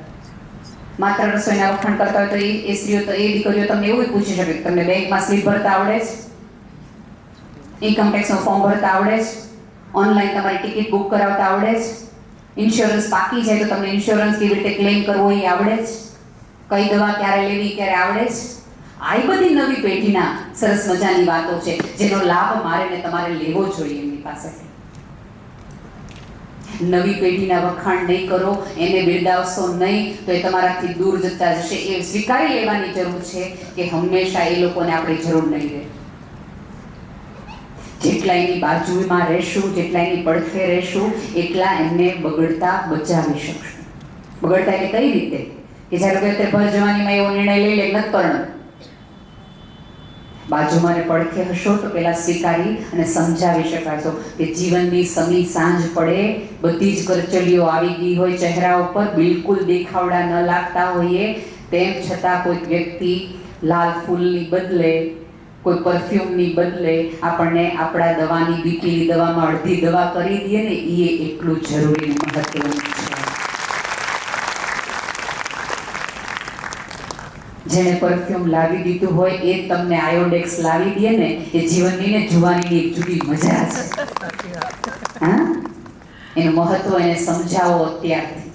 માત્ર રસોઈના વખાણ કરતા હોય તો એ સ્ત્રીઓ તો એ દીકરીઓ તમને એવું પૂછી શકે કે તમને બેંકમાં સ્લીપ ભરતા આવડે છે, ઇન્કમ ટેક્સનું ફોર્મ ભરતા આવડે છે, ઓનલાઈન તમારી ટિકિટ બુક કરાવતા આવડે છે, ઇન્સ્યોરન્સ પાકી જાય તો તમને ઇન્સ્યોરન્સ કેવી રીતે ક્લેમ કરવો એ આવડે છે, કઈ દવા ક્યારે લેવી ક્યારે આવડે છે. આ બધી નવી પેઢીના સરસ મજાની વાતો છે જેનો લાભ મારે ને તમારે લેવો જોઈએ એમની પાસેથી. નવી પેઢીના વખાણ નહીં કરો, એને બિરદાવશો નહીં તો એ તમારાથી દૂર જતા જશે. એ સ્વીકારી લેવાની જરૂર છે કે હંમેશા એ લોકોને આપણી જરૂર નહીં રહે. જેટલા એની બાજુમાં રહેશું, જેટલા એની પડખે રહેશું, એટલા એમને બગડતા બચાવી શકશું. બગડતા એટલે કઈ રીતે? કે જ્યારે તે ભર જવાનીમાં એવો નિર્ણય લઈ લે નથી પરણવું. બાજુમાં ને પડખે હશો તો પેલા સ્વીકારી અને સમજાવી શકાશો કે જીવનની સમી સાંજ પડે, બધી જ કરચલીઓ આવી ગઈ હોય ચહેરા ઉપર, બિલકુલ દેખાવડા ન લાગતા હોઈએ, તેમ છતાં કોઈક વ્યક્તિ લાલ ફૂલની બદલે, કોઈ પરફ્યુમની બદલે આપણને આપણા દવાની બીપીની દવામાં અડધી દવા કરી દે ને, એ એટલું જરૂરી મહત્વનું છે. જેને પરફ્યુમ લાવી દીધું હોય એ તમને આયોડેક્સ લાવી દે ને, એ જીવનની ને જુવાનીની એક જુદી મજા છે. હા, એનું મહત્વ એને સમજાવો અત્યારથી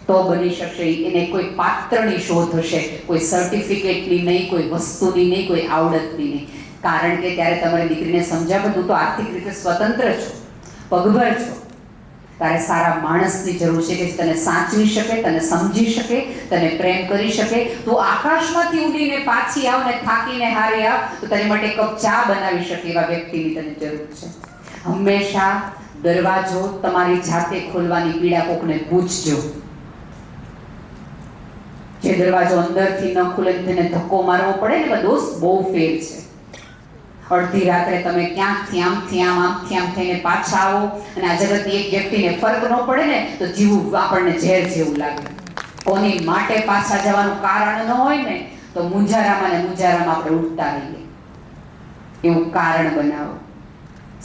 તો બની શકશે. એને કોઈ પાત્રની શોધ હશે, કોઈ સર્ટિફિકેટની નહીં, કોઈ વસ્તુની નહીં, કોઈ આવડતની નહીં. કારણ કે ત્યારે તમારી દીકરીને સમજાવો તું તો આર્થિક રીતે સ્વતંત્ર છો, પગભર છો, તારે સારા માણસની જરૂર છે કે તને સાચવી શકે, તને સમજી શકે, તને પ્રેમ કરી શકે. તું આકાશમાંથી ઉડીને પાછી આવ ને થાકીને હારી આવ તો તારી માટે કપ ચા બનાવી શકે એવા વ્યક્તિની તને જરૂર છે. હંમેશા દરવાજો તમારી જાતે ખોલવાની પીડા કોકને પૂછજો. જે દરવાજો અંદરથી ન ખુલે તેને ધક્કો મારવો પડે ને, દોસ્ત બહુ ફેર છે. અડધી રાત્રે તમે ક્યાંકથી આમથી આમ થઈને પાછા આવો અને આ જગતની એક વ્યક્તિને ફરક ન પડે ને તો જીવું આપણને ઝેર જેવું લાગે. કોની માટે પાછા જવાનું કારણ ન હોય ને તો મુંજારામાં ને મુંજારામાં આપણે ઉઠતા રહીએ. એવું કારણ બનાવો.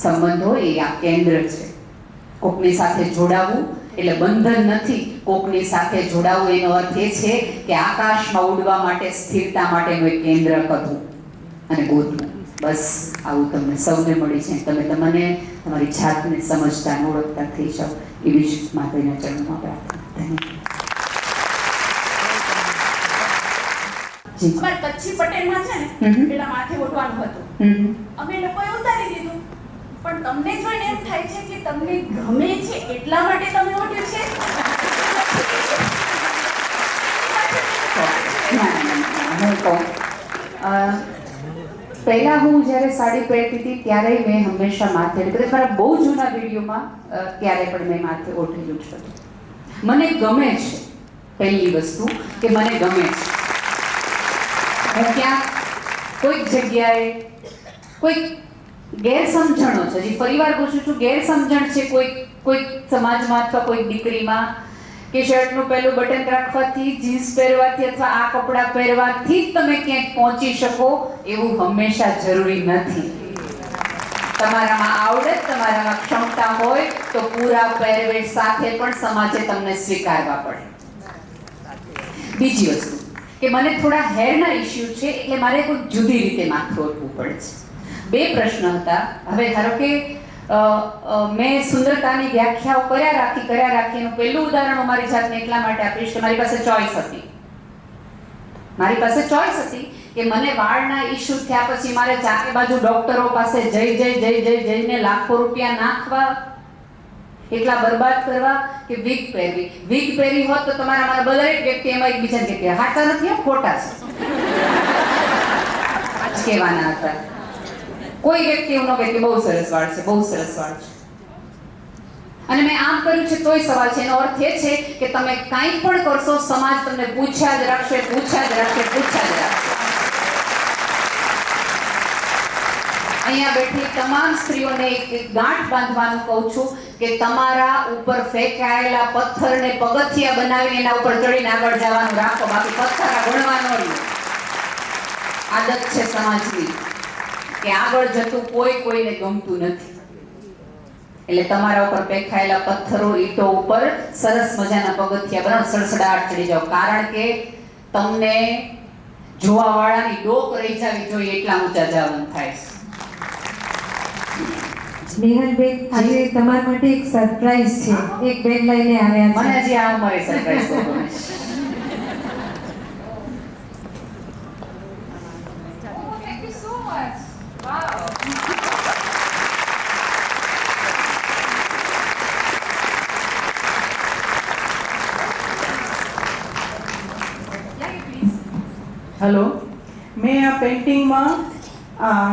સંબંધો એ આ કેન્દ્ર છે. કોકની સાથે જોડાવું એટલે બંધન નથી. કોકની સાથે જોડાવું એનો અર્થ એ છે કે આકાશમાં ઉડવા માટે, સ્થિરતા માટેનું એક કેન્દ્ર કરવું અને ગોતવું. બસ આવું તમને સૌને મળી છે. તમે તમને તમારી જાતને સમજતા અને ઓળખતા થઈ જાઓ એવી જ માતાના ચરણોમાં પ્રાર્થના. અમારે કચ્છી પટેલમાં છે ને પેલા માથે ઓઢવાનું હતું, અમે લોકોએ ઉતારી દીધું. પણ તમને જોઈને એમ થાય છે કે તમને ગમે છે એટલા માટે તમે ઓઢ્યું છે. હું કહું, પહેલા હું જ્યારે સાડી પહેરતી હતી ત્યારે મેં હંમેશા માથે, કદાચ મારા બહુ જૂના વિડીયોમાં ત્યારે પણ મેં માથે ઓઢેલું છે. મને ગમે છે. પહેલી વસ્તુ કે મને ગમે છે. હું ક્યાંક કોઈક જગ્યાએ કોઈક ગેરસમજણો છે, હજી ફરીવાર પૂછું છું, ગેરસમજણ છે કોઈક સમાજમાં અથવા કોઈક દીકરીમાં કે શર્ટનું પહેલું બટન રાખવાથી, જીન્સ પહેરવાથી અથવા આ કપડાં પહેરવાથી જ તમે ક્યાંક પહોંચી શકો એવું હંમેશા જરૂરી નથી. તમારામાં આવડત, તમારામાં ક્ષમતા હોય તો પૂરા પહેરવેશ સાથે પણ સમાજે તમને સ્વીકારવા પડે. બીજી વસ્તુ કે મને થોડા હેરના ઇશ્યુ છે એટલે મારે કોઈ જુદી રીતે માથું ઓઢવું પડે છે. બે પ્રશ્ન હતા. હવે ધારો કે મેં સુંદરતાની વ્યાખ્યાઓ કર્યા રાખી એનું પહેલું ઉદાહરણ હું મારી જાતને એટલા માટે આપીશ કે મારી પાસે ચોઈસ હતી. મારી પાસે ચોઈસ હતી કે મને વાળના ઇશ્યુ થયા પછી મારે ચારે બાજુ ડોક્ટરો પાસે જઈને લાખો રૂપિયા નાખવા, એટલા બરબાદ કરવા કે વિગ પહેરવી. વિગ પહેરી હોત તો તમારા મારા દરેક વ્યક્તિ એમાં એકબીજાને કે હાચા નથી, ખોટા છે કહેવાના હતા. કોઈ વ્યક્તિ એવું ન કહે કે બહુ સરસ વાળ છે, બહુ સરસ વાળ છે. અને મેં આમ કર્યું છે તોય સવાલ છે. એનો અર્થ એ છે કે તમે કાંઈ પણ કરશો, સમાજ તમને પૂછ્યા જ રાખશે, પૂછ્યા જ રાખશે, પૂછ્યા જ રાખશે. અહીંયા બેઠી તમામ સ્ત્રીઓને એક ગાંઠ બાંધવાનું કહું છું કે તમારા ઉપર ફેંકાયેલા પથ્થરને પગથિયા બનાવીને એના ઉપર ચડીને આગળ જવાનું રાખો, બાકી પથ્થર ગણવાનો રહ્યો. આદત છે સમાજની કે આગળ જતું કોઈને ગમતું નથી. એટલે તમારા ઉપર ફેંકાયેલા પથ્થરો, ઈંટો ઉપર સરસ મજાના પગથિયા બનાવો, સડસડાટ ચડી જાઓ. કારણ કે તમને જોવાવાળાની ડોક રહી જવી જોઈએ એટલા ઊંચા જવાનું થાય છે. નેહલબેન, આજે તમારા માટે એક સરપ્રાઈઝ છે. એક બેગ લઈને આવ્યા મને છે. હજી આ ઉંમરે સરપ્રાઈઝ બહુ ગમે છે. Thank you so much. Wow. Hello, મેં આ પેઇન્ટિંગમાં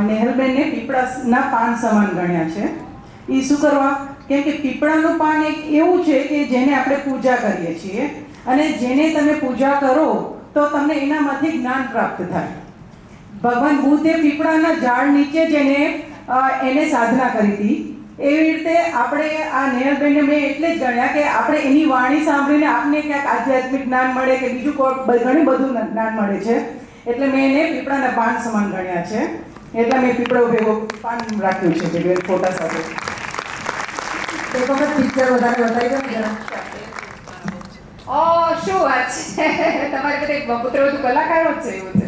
નેહલબેનને પીપળાના પાન સમાન ગણ્યા છે. એ શું કરવા? કેમ કે પીપળાનું પાન એક એવું છે કે જેને આપણે પૂજા કરીએ છીએ, અને જેને તમે પૂજા કરો તો તમને એનામાંથી જ્ઞાન પ્રાપ્ત થાય. ભગવાન બુદ્ધે પીપળાના ઝાડ નીચે જઈને એને સાધના કરી હતી. એવી રીતે આપણે આ નેહલબેનને મેં એટલે જ ગણ્યા કે આપણે એની વાણી સાંભળીને આપને ક્યાંક આધ્યાત્મિક જ્ઞાન મળે કે બીજું ઘણું બધું જ્ઞાન મળે છે. એટલે મેં એને પીપળાના પાન સમાન ગણ્યા છે. એટલે મેં પીપળો ભેગો પાન રાખ્યું છે કે ફોટા સાથે. એક વખત પિક્ચર વધારે બતાવી દો જરા. શું વાત છે! તમારે બધા પુત્ર બધું કલાકારો જ છે એવું છે.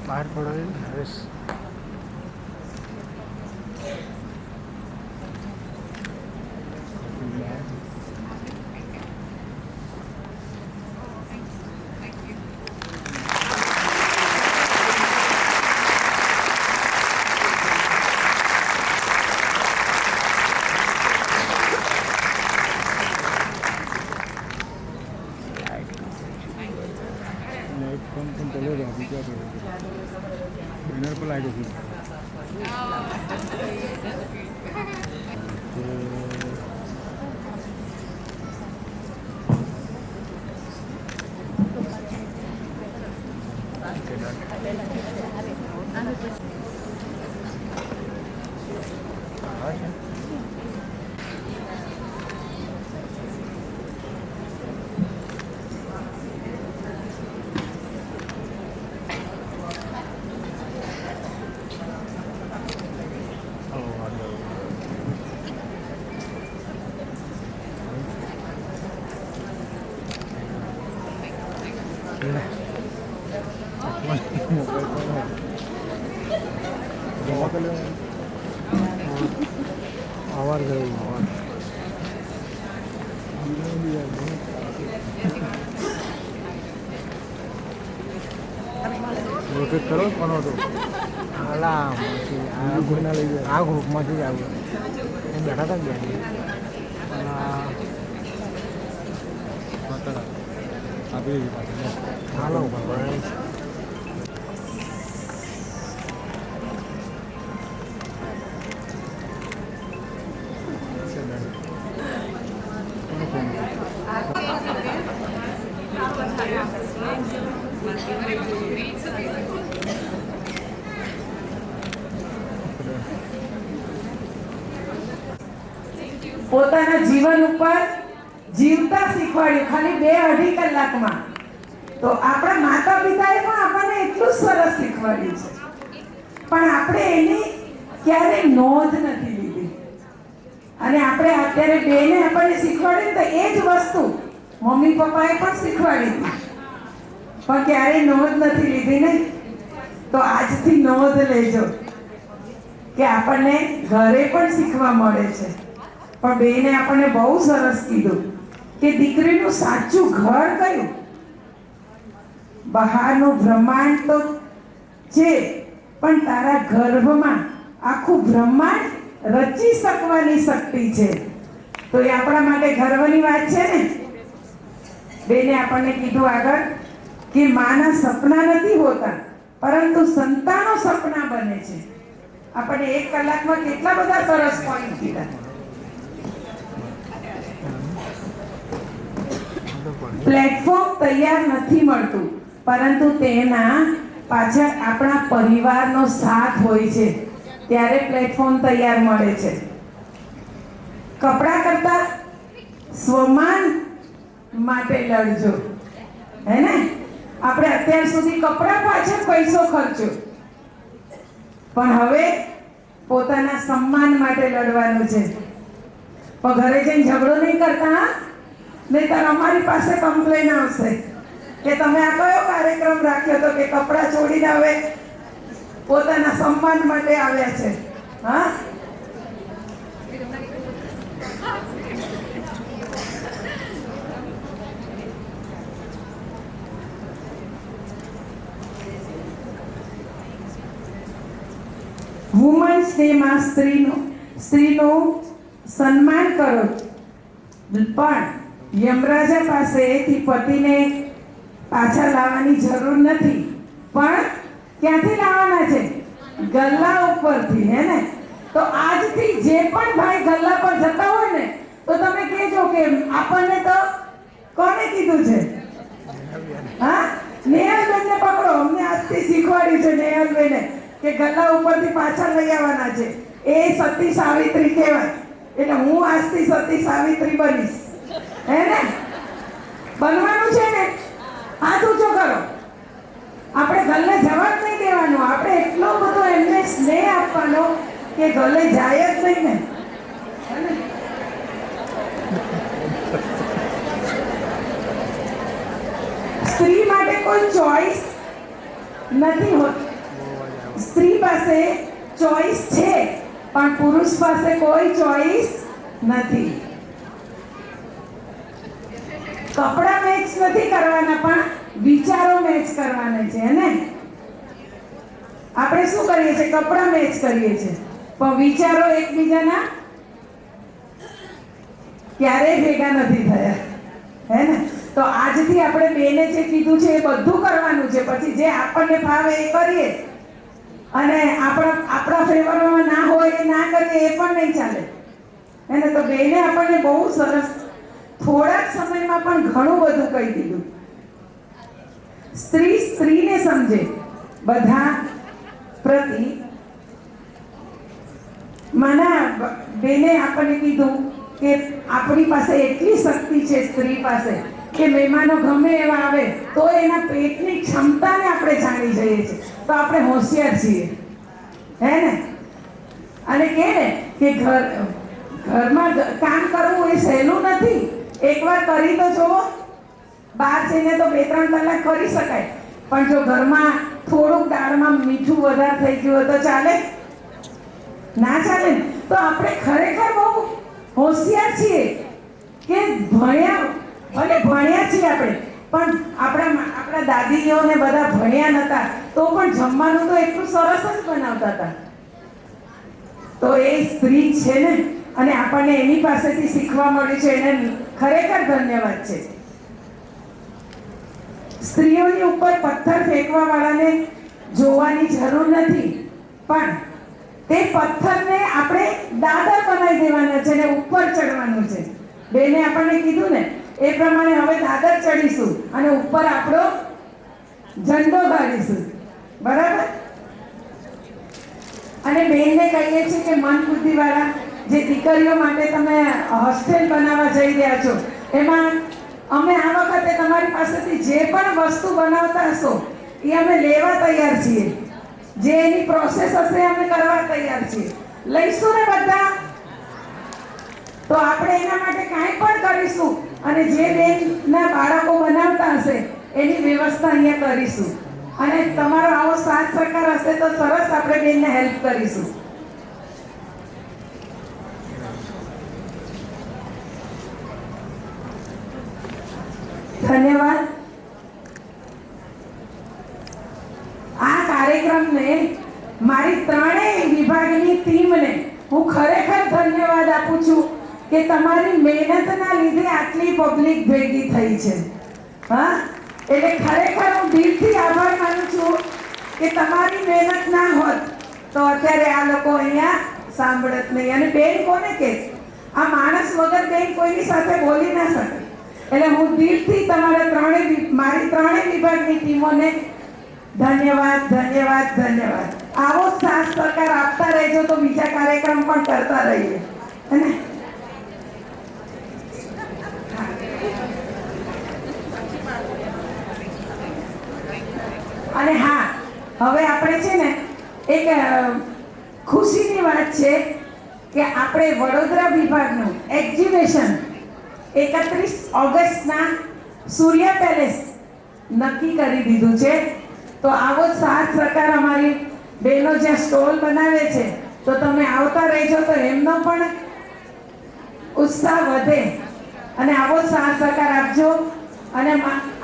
બહાર પડો હરેશ. लाइट कम चलेगा अभी क्या करेंगे? बैनर पर लाइट होगी आवाज गई आवाज રોટેટ કરો કોનો તો આલા આ કોઈના લઈ જાય આ ગ્રુપમાંથી જ આવ્યું એ બેઠા હતા બેઠી આપી હાલો ભાઈ પોતાના જીવન ઉપર જીવતા શીખવાડ્યું ખાલી 2-2.5 કલાકમાં. તો આપણા માતા પિતાએ પણ આપણને એટલું સરસ શીખવાડ્યું છે, પણ આપણે એની ક્યારેય નોંધ નથી લીધી. અને આપણે અત્યારે બેને આપણને શીખવાડી તો એ જ વસ્તુ મમ્મી પપ્પાએ પણ શીખવાડી હતી, પણ ક્યારેય નોંધ નથી લીધી ને. તો આજથી નોંધ લેજો કે આપણને ઘરે પણ શીખવા મળે છે. પણ બેને આપણને બહુ સરસ કીધું કે દીકરીનું સાચું ઘર કયું, બહારનું બ્રહ્માંડ તો છે, પણ તારા ગર્ભમાં આખું બ્રહ્માંડ રચી શકવાની શક્તિ છે. તો એ આપણા માટે ગર્વની વાત છે ને. બેને આપણને કીધું આગળ કે માના સપના નથી હોતા, પરંતુ સંતાનો સપના બને છે. આપણે 1 કલાકમાં કેટલા બધા સરસ પોઈન્ટ કીધા. પ્લેટફોર્મ તૈયાર નથી મળતું, પરંતુ તેના પાછળ આપણા પરિવારનો સાથ હોય છે, ત્યારે પ્લેટફોર્મ તૈયાર મળે છે. કપડા કરતા સ્વમાન માટે લડજો, હે ને. આપણે અત્યાર સુધી કપડા પાછળ પૈસો ખર્ચ્યો, પણ હવે પોતાના સન્માન માટે લડવાનું છે. પણ ઘરે જઈને ઝઘડો નહીં કરતા, હા? નહીંતર અમારી પાસે કમ્પ્લેન આવશે કે તમે આ કયો કાર્યક્રમ રાખ્યો તો કે કપડાં છોડીને હવે પોતાના સન્માન માટે આવ્યા છે, હા? વુમન્સ ડેમાં સ્ત્રીનું સન્માન કરો, પણ યમરાજા પાસેથી પતિને પાછા લાવવાની જરૂર નથી. પણ ક્યાંથી લાવવાના છે? ગલ્લા ઉપરથી, હે ને. તો આજથી જે પણ ભાઈ ગલ્લા પર જતા હોય ને, તો તમે કહેજો કે આપણને તો કોને કીધું છે? હા, નેહલબેનને પકડો. અમને આજથી શીખવાડ્યું છે નેહલબેને કે ગલ્લા ઉપરથી પાછા લઈ આવવાના છે. એ સતી સાવિત્રી કહેવાય. એટલે હું આજથી સતી સાવિત્રી બનીશ, હે ને. બનવાનું છે ને? હાથ ઊંચો કરો. આપણે ગલે જવા જ નહીં દેવાનું. આપણે એટલો બધો એમને સ્નેહ આપવાનો કે ગલે જાય જ નહીં ને. સ્ત્રી માટે કોઈ ચોઈસ નથી હોતી. સ્ત્રી પાસે ચોઈસ છે, પણ પુરુષ પાસે કોઈ ચોઈસ નથી. કપડા મેચ નથી કરવાના, પણ વિચારો મેચ કરવાના છે, ને. આપણે શું કરીએ છીએ? કપડા મેચ કરીએ છીએ, પણ વિચારો એકબીજાના ક્યારેય ભેગા નથી થયા, હે ને. તો આજથી આપણે બેને જે કીધું છે એ બધું કરવાનું છે. પછી જે આપણને ફાવે એ કરીએ, અને આપણા ફેવરમાં ના હોય એ ના કરીએ એ પણ નહીં ચાલે, હે ને. તો બેને આપણને બહુ સરસ થોડા જ સમયમાં પણ ઘણું બધું કહી દીધું. સ્ત્રીને સમજે, બધા પ્રતિ માના બેને આપણને કીધું કે આપણી પાસે એટલી શક્તિ છે સ્ત્રી પાસે કે મહેમાનો ગમે એવા આવે તો એના પેટની ક્ષમતાને આપણે જાણી જઈએ છીએ. તો આપણે હોશિયાર છીએ, હે ને. અને કહે ને કે ઘરમાં કામ કરવું એ સહેલું નથી. એકવાર કરી તો જુઓ. બહાર જઈને તો 2-3 કલાક કરી શકાય, પણ જો ઘરમાં થોડુંક દાળમાં મીઠું વધારે થઈ ગયું હોય તો ચાલે? ના ચાલે ને. તો આપણે ખરેખર બહુ હોશિયાર છીએ કે ભણ્યા છીએ આપણે, પણ આપણા દાદીઓને બધા ભણ્યા નતા તો પણ જમવાનું તો એટલું સરસ જ બનાવતા હતા. તો એ સ્ત્રી છે ને, અને આપણને એની પાસેથી શીખવા મળ્યું છે, એને ખરેખર ધન્યવાદ છે. સ્ત્રીઓની ઉપર પથ્થર ફેંકવા વાળાને જોવાની જરૂર નથી, પણ તે પથ્થરને આપણે દાદર બનાવી દેવાના છે ને ઉપર ચડવાનું છે. બેને આપણને કીધું ને એ પ્રમાણે હવે દાદર ચડીશું અને ઉપર આપણો ઝંડો ગાડીશું, બરાબર. અને બેનને કહીએ છીએ કે મન બુદ્ધિ વાળા જે દીકરીઓ માટે તમે હોસ્ટેલ બનાવવા જઈ રહ્યા છો, એમાં અમે આ વખતે તમારી પાસેથી જે પણ વસ્તુ બનાવતા હશો એ અમે લેવા તૈયાર છીએ. જે એની પ્રોસેસ હશે અમે કરવા તૈયાર છીએ. લઈશું ને બધા? તો આપણે એના માટે કાંઈ પણ કરીશું, અને જે બેનના બાળકો બનાવતા હશે એની વ્યવસ્થા અહીંયા કરીશું. અને તમારો આવો સાથ સહકાર હશે તો સરસ આપણે બેનને હેલ્પ કરીશું. ધન્યવાદ. મારી ત્રણેય વિભાગની ટીમને હું ખરેખર ધન્યવાદ આપું છું કે તમારી મહેનતના લીધે આટલી પબ્લિક ભેગી થઈ છે. હા, એટલે ખરેખર હું દિલથી આભાર માનું છું કે તમારી મહેનત ના હોત તો અત્યારે આ લોકો અહીંયા સાંભળત નહીં. અને બેન કોને કે આ માણસ વગર બેન કોઈની સાથે બોલી ના શકે. એટલે હું દિલથી મારી ત્રણેય વિભાગની ટીમોને ધન્યવાદ ધન્યવાદ ધન્યવાદ. આવો જ સાથ સહકાર આપતા રહેજો તો બીજા કાર્યક્રમ પણ કરતા રહીએ. અને અને હા, હવે આપણે છે ને એક ખુશીની વાત છે કે આપણે વડોદરા વિભાગનું એક્ઝિબિશન 31 ઓગસ્ટના સૂર્ય પેલેસ નક્કી કરી દીધું છે. તો આવો જ સાથ સહકાર અમારી બહેનો જ્યાં સ્ટોલ બનાવે છે તો તમે આવતા રહેજો તો એમનો પણ ઉત્સાહ વધે. અને આવો સાથ સહકાર આપજો. અને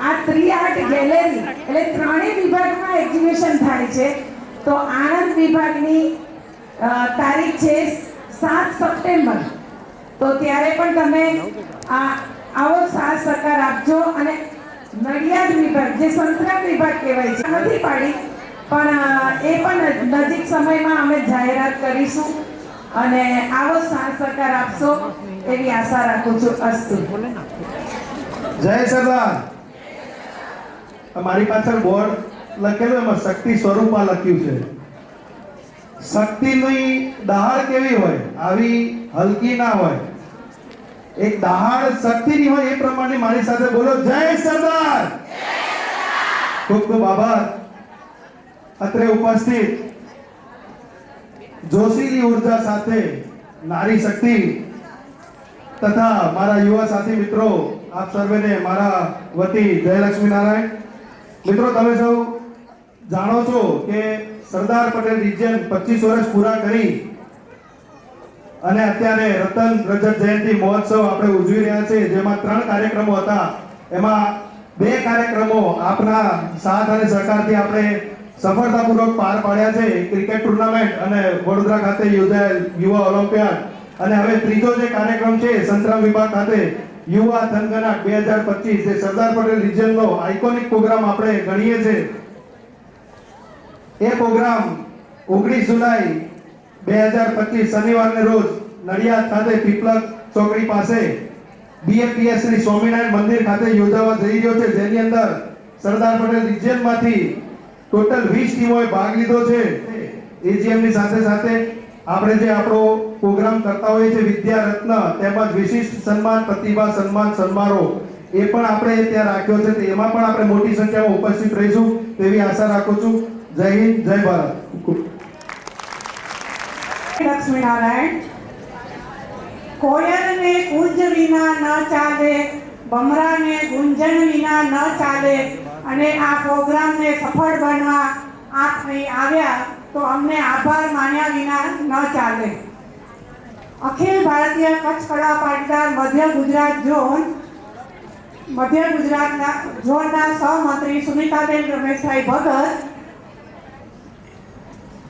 આ ત્રિઆર્ટ ગેલેરી એટલે ત્રણેય વિભાગમાં એક્ઝિબિશન થાય છે. તો આણંદ વિભાગની તારીખ છે 7 સપ્ટેમ્બર. તો ત્યારે પણ તમે આવો સાથ સહકાર આપજો. અને નડિયાદ વિભાગ જે સંતરામ વિભાગ કહેવાય છે નથી પાડી પણ એ પણ નજીક સમયમાં અમે જાહેરાત કરીશું. અને આવો સાથ સહકાર આપશો એવી આશા રાખું છું. અસ્તુ. જય સરદાર. મારી પાછળ બોર્ડ લખેલું, એમાં શક્તિ સ્વરૂપા લખ્યું છે. શક્તિની દહાડ કેવી હોય? આવી હલકી ના હોય. એક દહાડ શક્તિની હોય એ પ્રમાણે મારી સાથે બોલો, જય સરદાર. ખૂબ ખૂબ આભાર. અત્રે ઉપસ્થિત જોશીલી ઉર્જા સાથે નારી શક્તિ તથા મારા યુવા સાથી મિત્રો, આપ સર્વેને મારા વતી જય લક્ષ્મીનારાયણ. મિત્રો, તમે સૌ જાણો છો કે સરદાર પટેલ રિજિયન 25 વર્ષ પૂરા કરી અને અત્યારે રતન રજત જયંતિ મહોત્સવ આપણે ઉજવી રહ્યા છે, જેમાં 3 કાર્યક્રમો હતા. એમાં 2 કાર્યક્રમો આપના સાથ અને સહકારથી આપણે સફળતાપૂર્વક પાર પાડ્યા છે. ક્રિકેટ ટુર્નામેન્ટ અને વડોદરા ખાતે યોજાયેલ યુવા ઓલિમ્પિયાડ. અને હવે ત્રીજો જે કાર્યક્રમ છે સંતરામ વિભાગ ખાતે યુવા થનગનાટ 2025, જે સરદાર પટેલ રિજિયનનો આઇકોનિક પ્રોગ્રામ આપણે ગણીએ છીએ. એ પ્રોગ્રામ 19 જુલાઈ 2025 શનિવારને રોજ નડિયાદ ખાતે પીપલક ચોકડી પાસે BAPS શ્રી સ્વામિનારાયણ મંદિર ખાતે યોજાવા જઈ રહ્યો છે, જેની અંદર સરદાર પટેલ રિજિયનમાંથી ટોટલ 20 ટીમોએ ભાગ લીધો છે. AGM ની સાથે સાથે આપણે જે આપણો પ્રોગ્રામ કરતા હોઈએ છીએ વિદ્યા રત્ન તેમજ વિશિષ્ટ સન્માન, પ્રતિભા સન્માન, સમારોહ એ પણ આપણે ત્યાં રાખ્યો છે. એમાં પણ આપણે મોટી સંખ્યામાં ઉપસ્થિત રહીશું તેવી આશા રાખું છું. જય હિન્દ, જય ભારત. લક્ષ્મીનારાયણ. કોયલને કુંજ વિના ન ચાલે, ભમરાને ગુંજન વિના ન ચાલે. અને આ પ્રોગ્રામને સફળ બનવા આપ અહીં આવ્યા તો અમને આભાર માન્યા વિના ન ચાલે. અખિલ ભારતીય કચ્છ કળા પાટીદાર મધ્ય ગુજરાત ઝોનના સહમંત્રી સુનિતાબેન રમેશભાઈ ભગત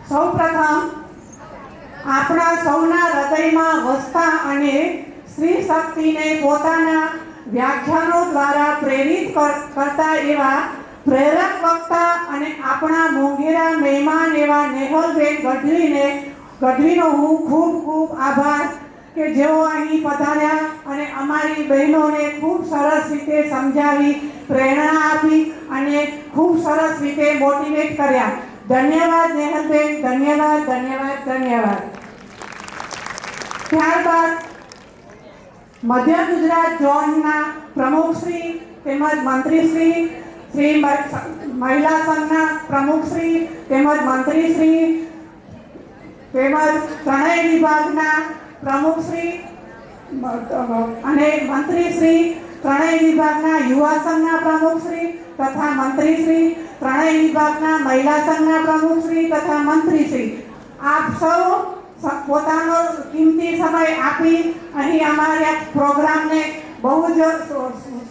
સૌપ્રથમ આપણા સૌના હૃદયમાં વસતા અને સ્ત્રી શક્તિને પોતાના વ્યાખ્યાનો દ્વારા પ્રેરિત કરતા એવા પ્રેરક વક્તા અને આપણા મોંઘેરા મહેમાન એવા નેહલબેન ગઢવીનો હું ખૂબ ખૂબ આભાર કે જેઓ અહીં પધાર્યા અને અમારી બહેનોને ખૂબ સરસ રીતે સમજાવી, પ્રેરણા આપી અને ખૂબ સરસ રીતે મોટિવેટ કર્યા. ધન્યવાદ નેહલબેન, ધન્યવાદ ધન્યવાદ ધન્યવાદ. ત્યારબાદ મધ્ય ગુજરાત ઝોનના પ્રમુખશ્રી તેમજ મંત્રીશ્રી, શ્રી મહિલા સંઘના પ્રમુખશ્રી તેમજ મંત્રીશ્રી તેમજ ત્રણેય વિભાગના પ્રમુખશ્રી અને મંત્રીશ્રી, ત્રણેય વિભાગના યુવા સંઘના પ્રમુખશ્રી તથા મંત્રીશ્રી, ત્રણેય વિભાગના મહિલા સંઘના પ્રમુખશ્રી તથા મંત્રીશ્રી, આપ સૌ પોતાનો કિંમતી સમય આપી અહીં અમારા પ્રોગ્રામને બહુ જ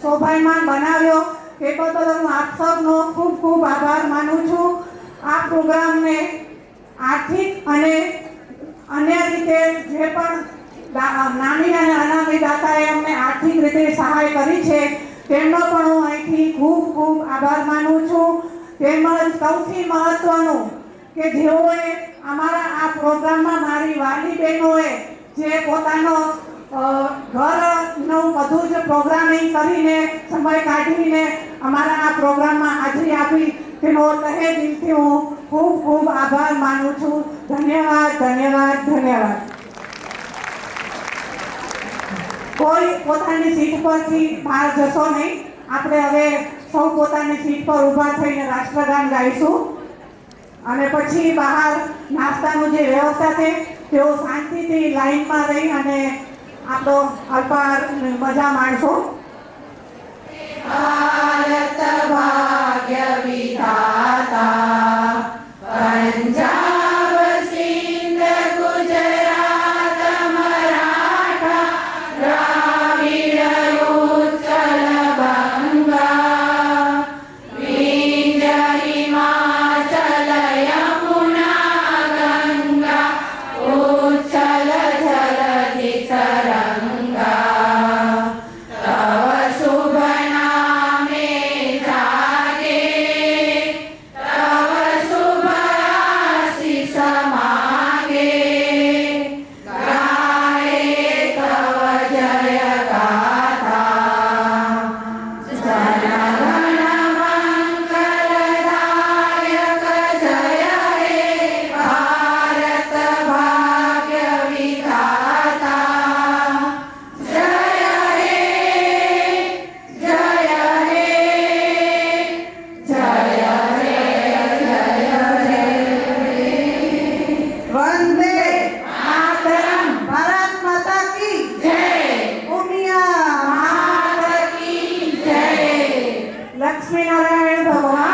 શોભાયમાન બનાવ્યો તે બદલ હું આપ સૌનો ખૂબ ખૂબ આભાર માનું છું. આ પ્રોગ્રામને આર્થિક અને અન્ય રીતે જે પણ નાની અને અનામી દાતાએ અમને આર્થિક રીતે સહાય કરી છે તેમનો પણ હું અહીંથી ખૂબ ખૂબ આભાર માનું છું. તેમજ સૌથી મહત્વનું કે જેઓએ અમારા આ પ્રોગ્રામમાં મારી વાલી બહેનોએ જે પોતાનો ઘરનું બધું જ પ્રોગ્રામિંગ કરીને સમય કાઢીને અમારા આ પ્રોગ્રામમાં હાજરી આપી તેનો તહે દિલથી હું ખૂબ ખૂબ આભાર માનું છું. ધન્યવાદ, ધન્યવાદ, ધન્યવાદ. કોઈ પોતાની સીટ પરથી બહાર જશો નહીં. આપણે હવે સૌ પોતાની સીટ પર ઊભા થઈને રાષ્ટ્રગાન ગાઈશું અને પછી બહાર નાસ્તાનું જે વ્યવસ્થા છે તેઓ શાંતિથી લાઈનમાં રહી અને આપણો અલ્પાહાર મજા માણશો. ભારત ભાગ્ય વિધાતા પંજાબ સિંધ ગુજરાત મરાઠા દ્રાવિડ ઉત્કલ બંગા વિંધ્ય હિમાચલ યમુના ગંગા ઉચ્છલ જલધિ તરંગા તવ શુભ નામે જાગે તવ શુભ આશીષ માગે ગાએ તવ જય ગાથા જનગણ મંગલદાયક જય હે ભારત ભાગ્ય વિધાતા જય હે જય હે જય હે વંદે માતરમ. ભારત માતા કી જય ભૂમિયા. માતા કી જય. લક્ષ્મીનારાયણ ભગવાન